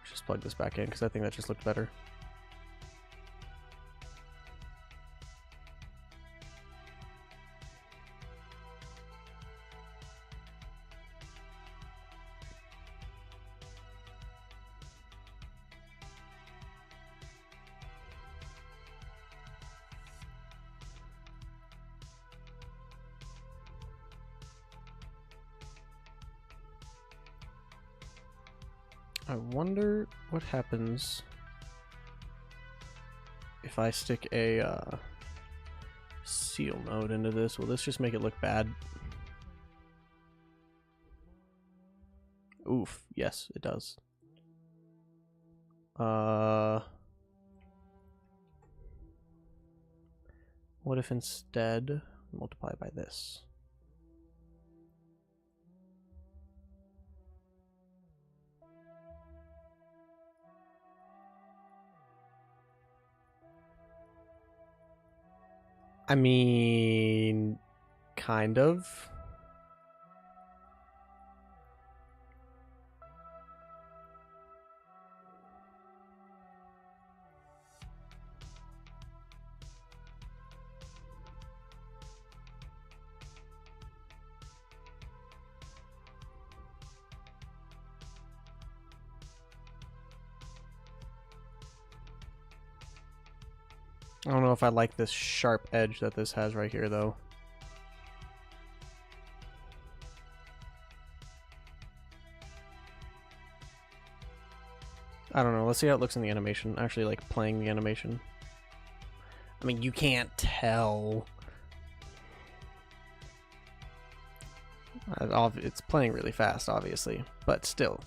Just plug this back in because I think that just looked better. I wonder what happens if I stick a seal node into this. Will this just make it look bad? Oof, yes, it does. What if instead multiply by this? I mean, kind of. I don't know if I like this sharp edge that this has right here, though. I don't know. Let's see how it looks in the animation. Actually, like, playing the animation. I mean, you can't tell. It's playing really fast, obviously, but still.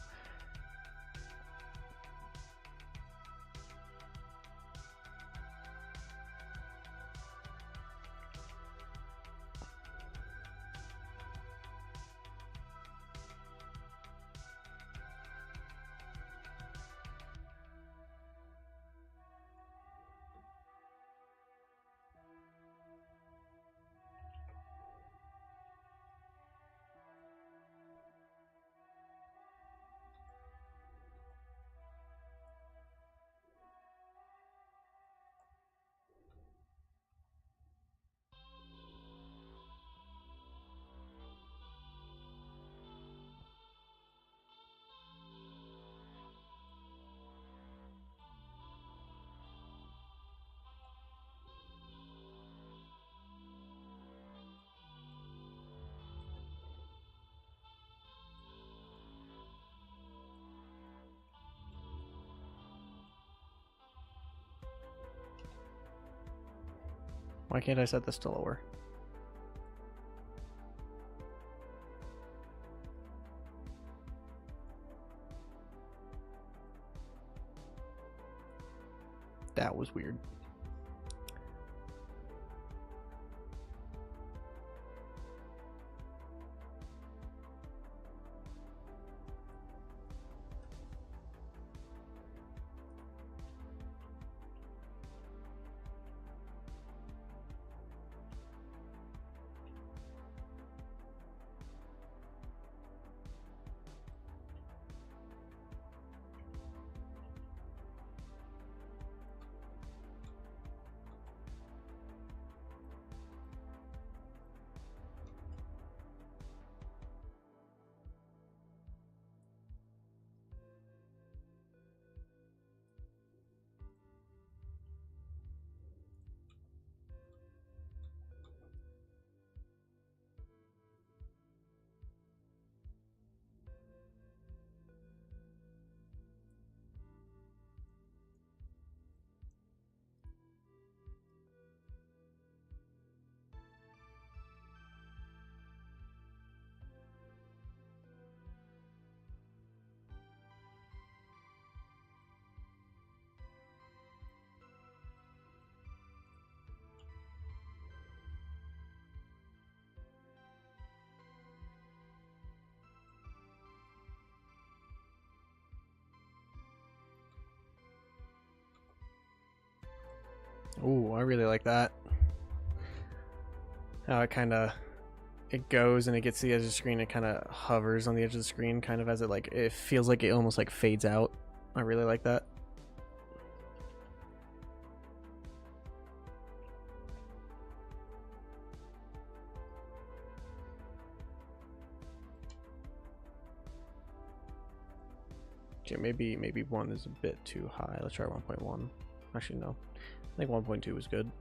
Why can't I set this to lower? That was weird. Ooh, I really like that. How it goes and it gets to the edge of the screen, it kind of hovers on the edge of the screen, kind of as it feels like it almost like fades out. I really like that. Okay, maybe 1 is a bit too high. Let's try 1.1. Actually, no. I think 1.2 was good.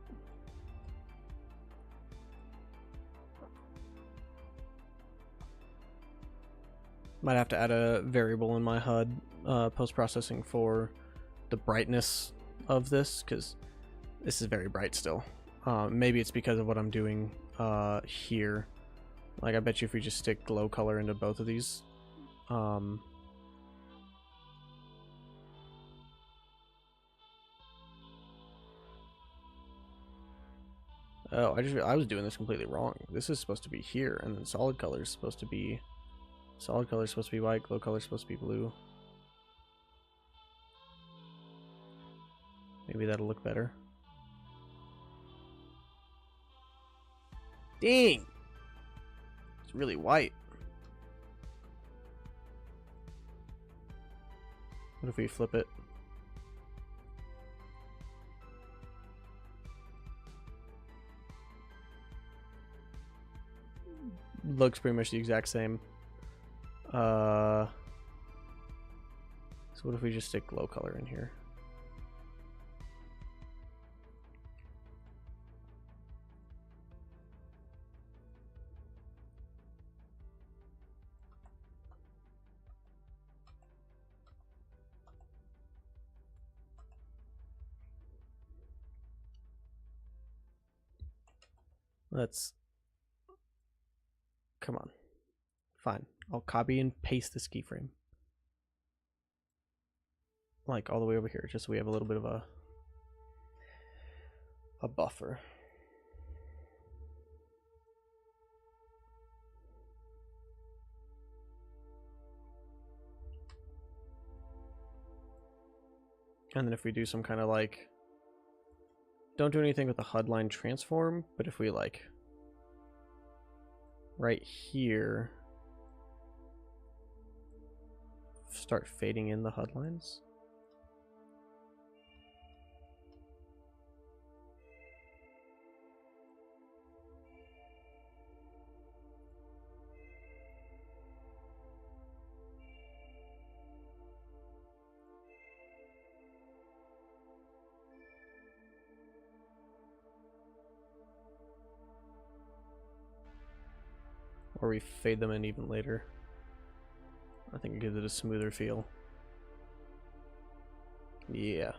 Might have to add a variable in my HUD post-processing for the brightness of this, because this is very bright still. Maybe it's because of what I'm doing here. Like, I bet you if we just stick glow color into both of these, oh, I was doing this completely wrong. This is supposed to be here, and then solid color is supposed to be white, glow color is supposed to be blue. Maybe that'll look better. Dang! It's really white. What if we flip it? Looks pretty much the exact same. So what if we just stick glow color in here? Let's... Come on. Fine. I'll copy and paste this keyframe. Like all the way over here, just so we have a little bit of a buffer. And then if we do some kind of like... Don't do anything with the HUD line transform, but if we like... Right here... Start fading in the HUD lines. Or we fade them in even later. I think it gives it a smoother feel. Yeah.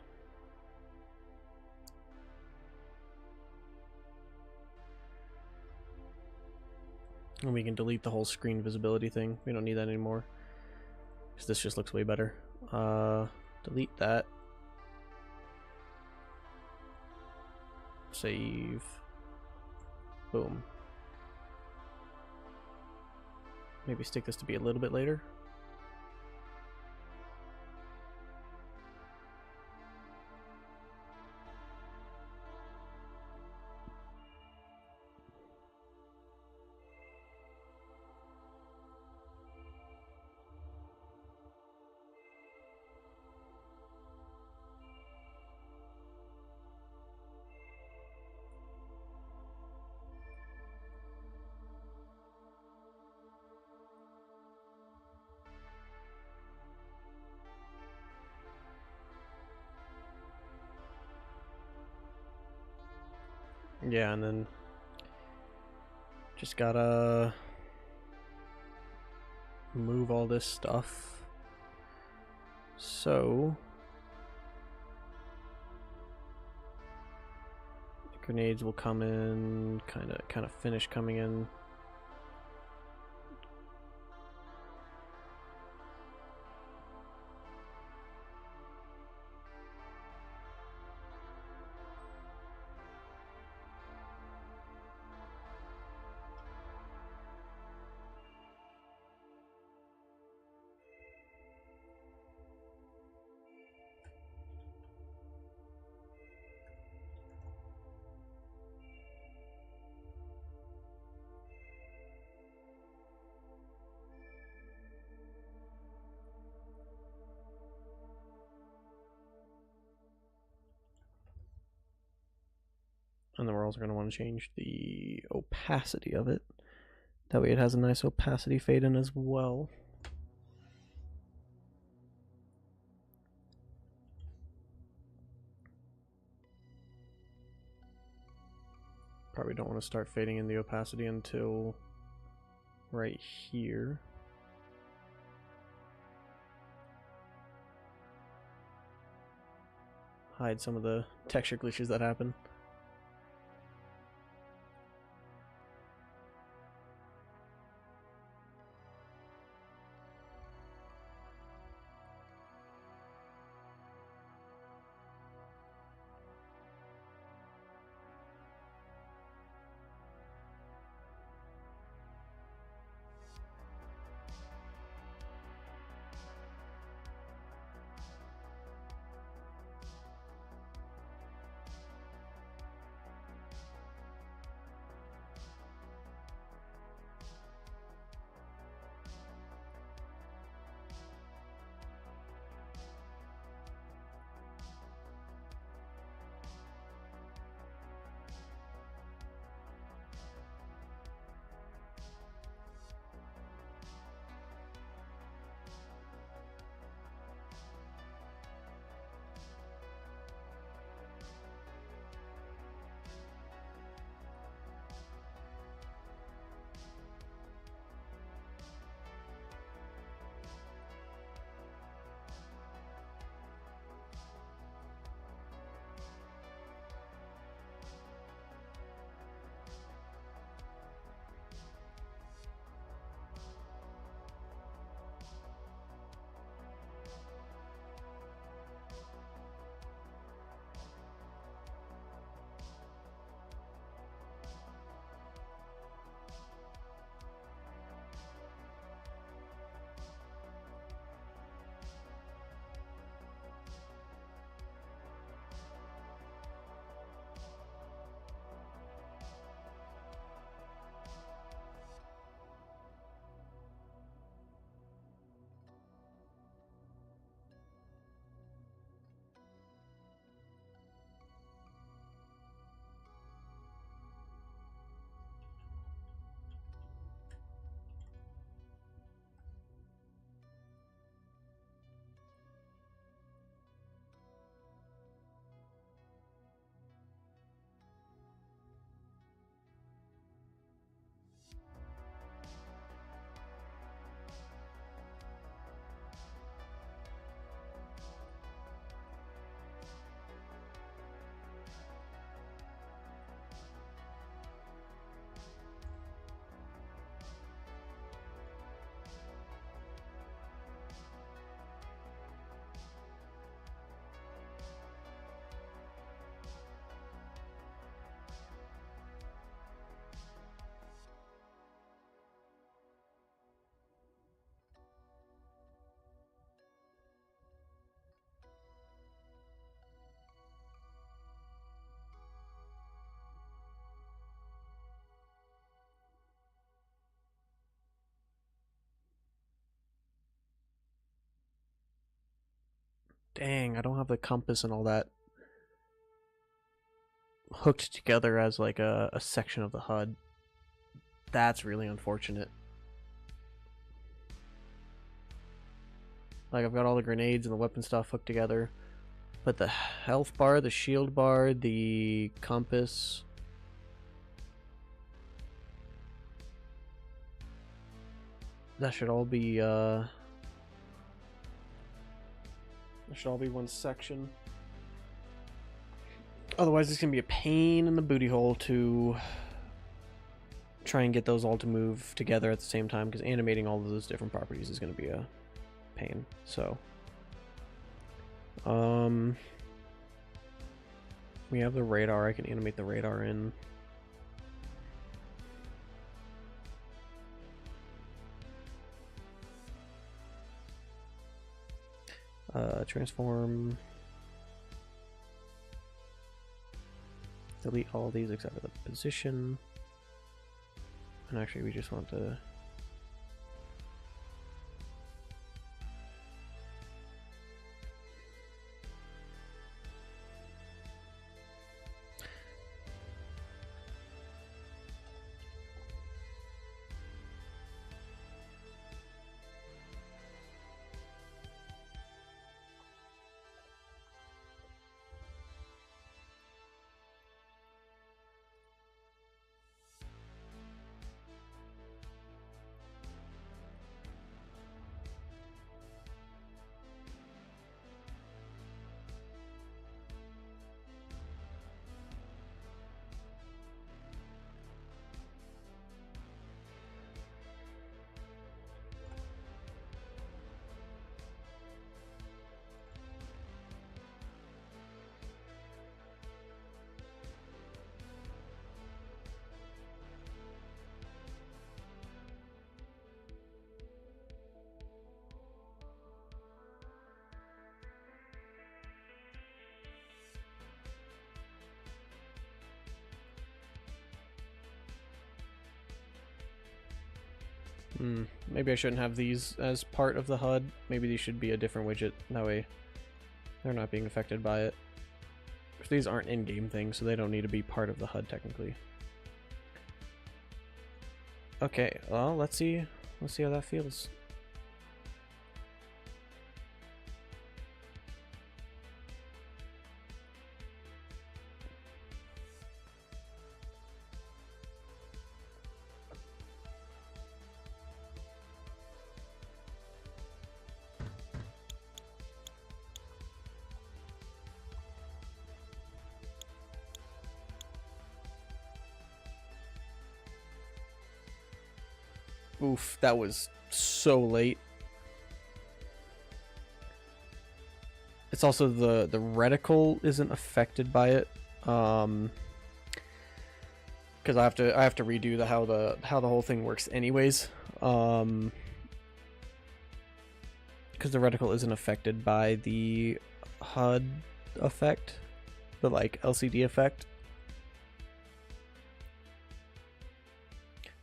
And we can delete the whole screen visibility thing. We don't need that anymore. Because this just looks way better. Delete that. Save. Boom. Maybe stick this to be a little bit later. Yeah, and then just gotta move all this stuff. So the grenades will come in, kind of finish coming in. And then we're also going to want to change the opacity of it. That way it has a nice opacity fade in as well. Probably don't want to start fading in the opacity until right here. Hide some of the texture glitches that happen. Dang, I don't have the compass and all that hooked together as like a section of the HUD. That's really unfortunate. Like, I've got all the grenades and the weapon stuff hooked together, but the health bar, the shield bar, the compass... That should all be one section. Otherwise, it's gonna be a pain in the booty hole to try and get those all to move together at the same time, because animating all of those different properties is gonna be a pain. So, we have the radar. I can animate the radar in. Transform. Delete all these except for the position. And actually, we just want to... Maybe I shouldn't have these as part of the HUD. Maybe these should be a different widget. That way they're not being affected by it. Because these aren't in-game things, so they don't need to be part of the HUD technically. Okay, well, let's see how that feels. Oof, that was so late. It's also the reticle isn't affected by it. Because I have to redo how the whole thing works anyways. Because the reticle isn't affected by the HUD effect, the like LCD effect.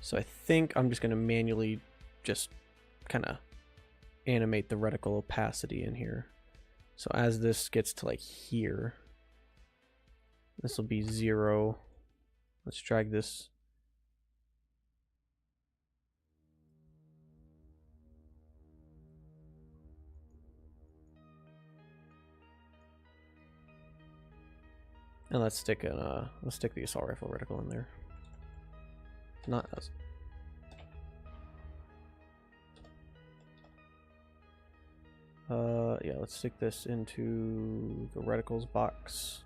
So I think I'm just going to manually just kind of animate the reticle opacity in here. So as this gets to like here, this will be 0. Let's drag this. And let's stick the assault rifle reticle in there. Not us. Yeah, let's stick this into the reticles box.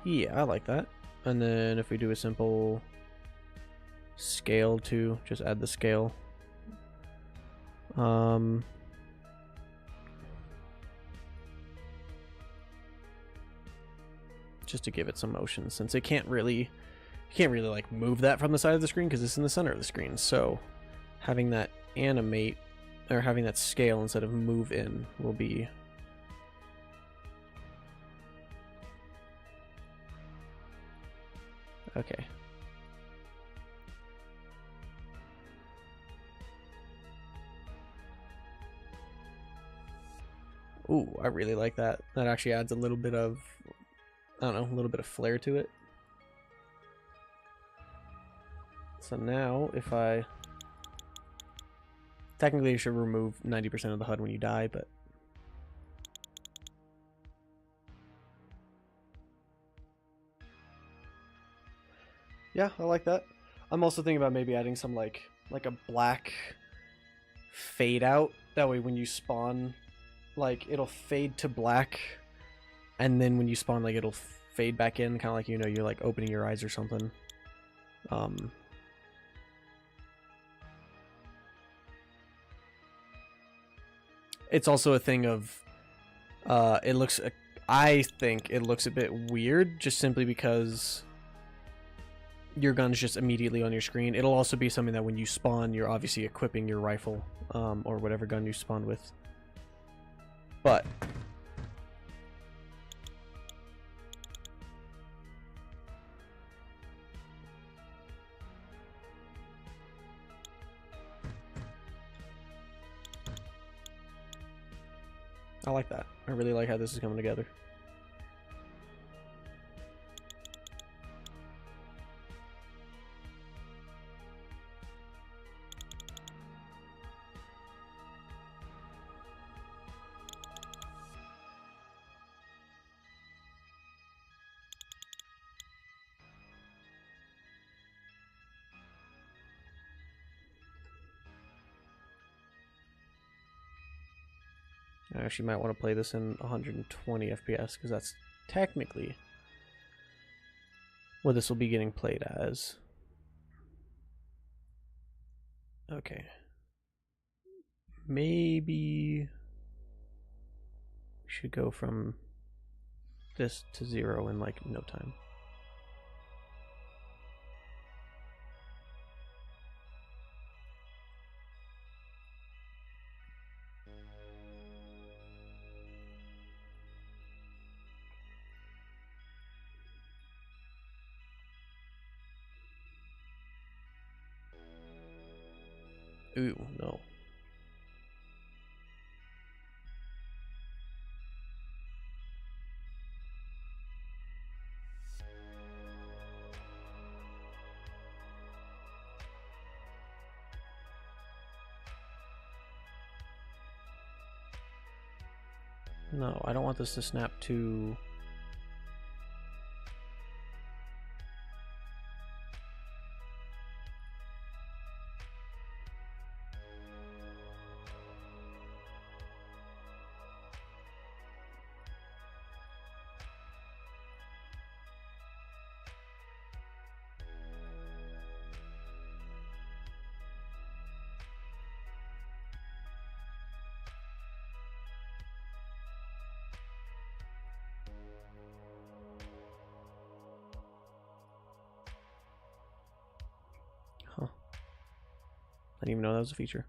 Yeah, I like that. And then if we do a simple scale too, just add the scale. Just to give it some motion, since it can't really like move that from the side of the screen because it's in the center of the screen. So having that animate, or having that scale instead of move in, will be Okay. Ooh, I really like that. That actually adds a little bit of, I don't know, a little bit of flair to it. So now, if I... Technically, you should remove 90% of the HUD when you die, but... Yeah, I like that. I'm also thinking about maybe adding some, like a black fade out. That way when you spawn, like, it'll fade to black, and then when you spawn, like, it'll fade back in, kind of like, you know, you're, like, opening your eyes or something. It's also a thing of, it looks, I think it looks a bit weird, just simply because your gun's just immediately on your screen. It'll also be something that when you spawn, you're obviously equipping your rifle, or whatever gun you spawn with. But I like that. I really like how this is coming together. I actually might want to play this in 120 FPS because that's technically what this will be getting played as. Okay. Maybe we should go from this to 0 in like no time. Ooh, no. No, I don't want this to snap to... Huh. I didn't even know that was a feature.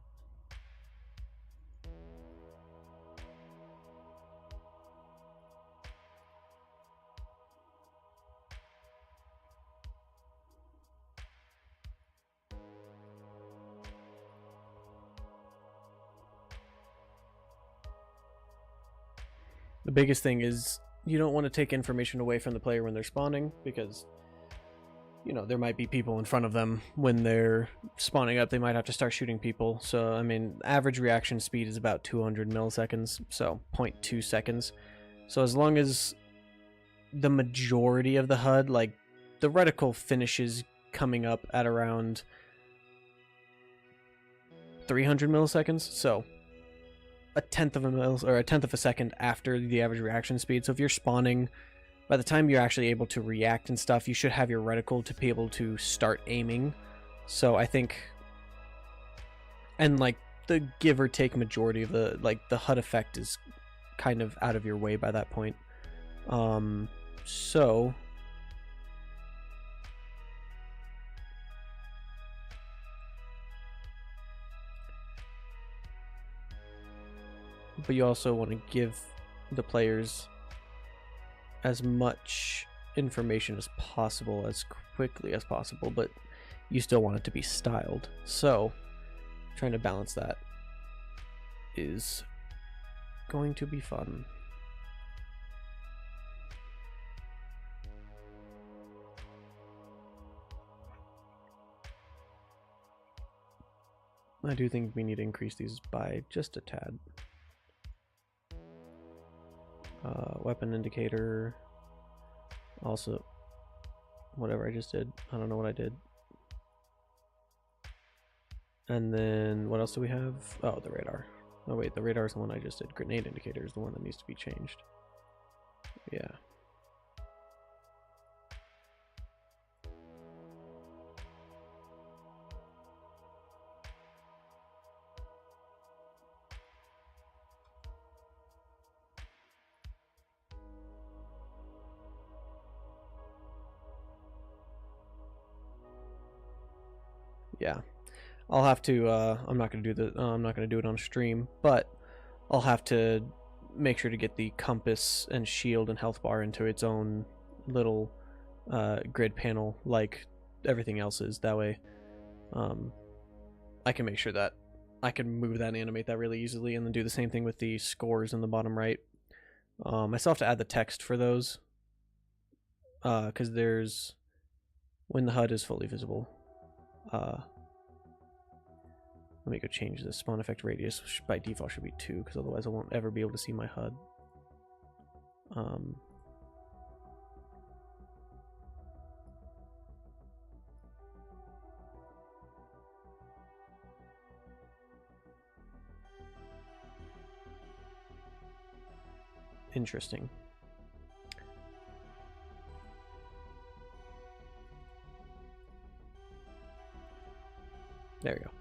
The biggest thing is you don't want to take information away from the player when they're spawning, because, you know, there might be people in front of them when they're spawning up. They might have to start shooting people. So, I mean, average reaction speed is about 200 milliseconds, so 0.2 seconds. So as long as the majority of the HUD, like the reticle finishes coming up at around 300 milliseconds, so a tenth of a second after the average reaction speed. So if you're spawning, by the time you're actually able to react and stuff, you should have your reticle to be able to start aiming. So I think, and like the give or take majority of the, like, the HUD effect is kind of out of your way by that point. So but you also want to give the players as much information as possible as quickly as possible, but you still want it to be styled. So trying to balance that is going to be fun. I do think we need to increase these by just a tad. Weapon indicator. Also, whatever I just did. I don't know what I did. And then what else do we have? Oh, the radar. Oh wait, the radar is the one I just did. Grenade indicator is the one that needs to be changed. Yeah. Yeah, I'll have to. I'm not gonna do the. I'm not gonna do it on stream, but I'll have to make sure to get the compass and shield and health bar into its own little grid panel, like everything else is. That way, I can make sure that I can move that and animate that really easily, and then do the same thing with the scores in the bottom right. I still have to add the text for those, because there's when the HUD is fully visible. Let me go change this. Spawn effect radius, which by default should be 2, because otherwise I won't ever be able to see my HUD. Interesting. There we go.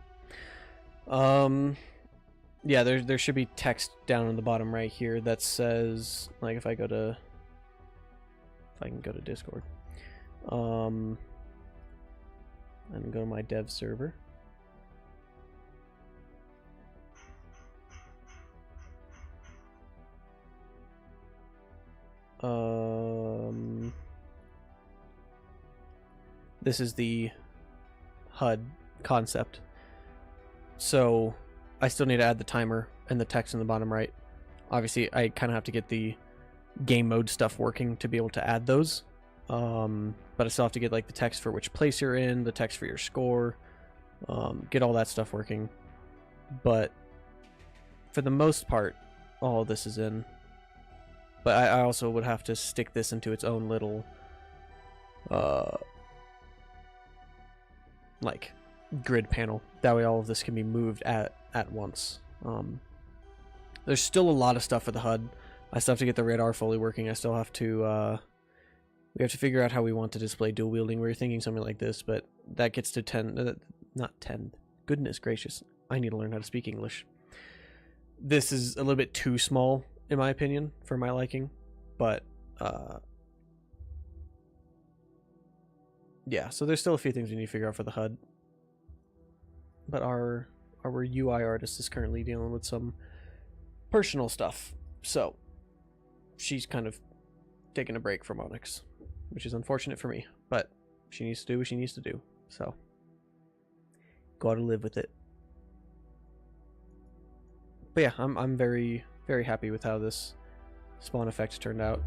Yeah, there should be text down in the bottom right here that says, like, if I can go to Discord, and go to my dev server. This is the HUD concept. So I still need to add the timer and the text in the bottom right. Obviously, I kind of have to get the game mode stuff working to be able to add those. But I still have to get like the text for which place you're in, the text for your score, get all that stuff working. But for the most part, all of this is in. But I also would have to stick this into its own little like grid panel. That way all of this can be moved at once. There's still a lot of stuff for the HUD. I still have to get the radar fully working. I still have to we have to figure out how we want to display dual wielding. We were thinking something like this, but that gets to 10, not 10. Goodness gracious. I need to learn how to speak English. This is a little bit too small, in my opinion, for my liking, but yeah, so there's still a few things we need to figure out for the HUD. But our UI artist is currently dealing with some personal stuff, so she's kind of taking a break from Onyx, which is unfortunate for me, but she needs to do what she needs to do, so gotta live with it. But yeah, I'm very, very happy with how this spawn effect turned out.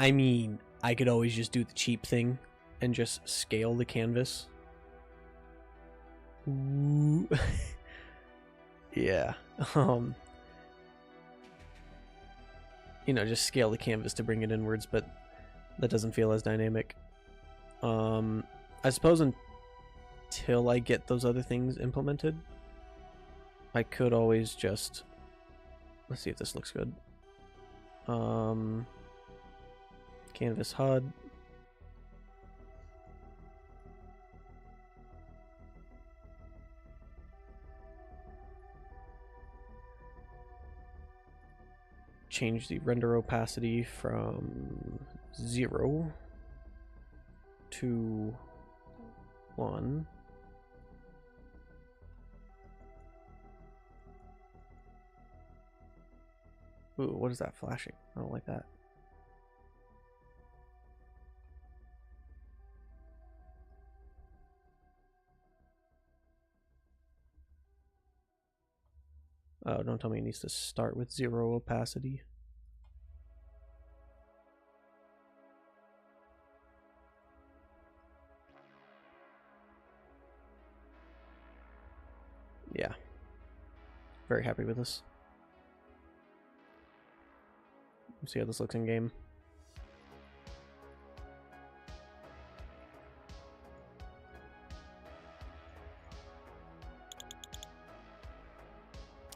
I mean, I could always just do the cheap thing and just scale the canvas. Ooh. Yeah. You know, just scale the canvas to bring it inwards, but that doesn't feel as dynamic. I suppose until I get those other things implemented, I could always just... Let's see if this looks good. Canvas HUD. Change the render opacity from 0 to 1. Ooh, what is that flashing? I don't like that. Oh, don't tell me it needs to start with 0 opacity. Yeah. Very happy with this. Let's see how this looks in game.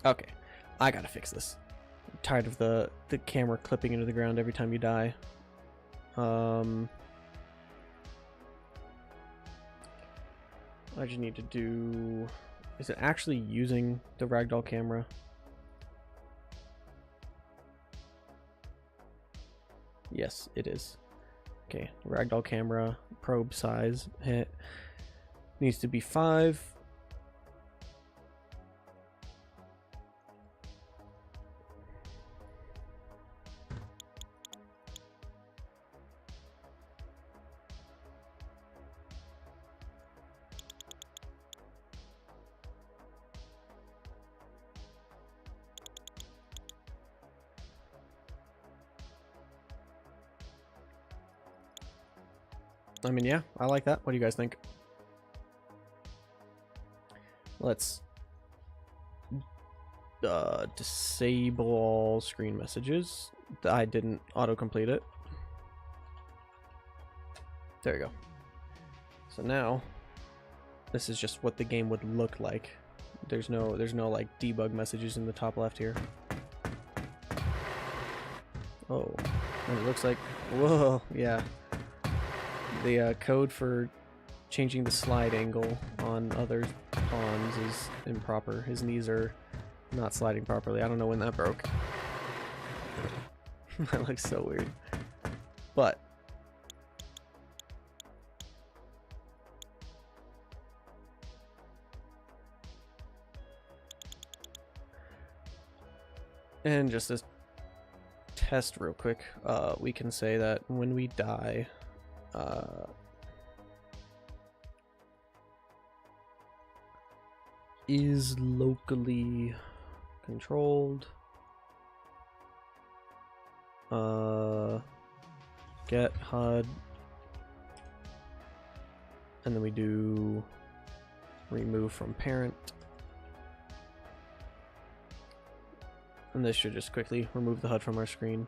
Okay, I gotta fix this. I'm tired of the camera clipping into the ground every time you die. I just need to do... Is it actually using the ragdoll camera? Yes, it is. Okay, ragdoll camera, probe size, hit. Needs to be 5. I mean, yeah, I like that. What do you guys think? Let's disable all screen messages. I didn't autocomplete it. There you go. So now, this is just what the game would look like. There's no like debug messages in the top left here. Oh, and it looks like, whoa, yeah. The code for changing the slide angle on other pawns is improper. His knees are not sliding properly. I don't know when that broke. That looks so weird. But and just to test real quick, we can say that when we die, is locally controlled. Get HUD, and then we do remove from parent, and this should just quickly remove the HUD from our screen.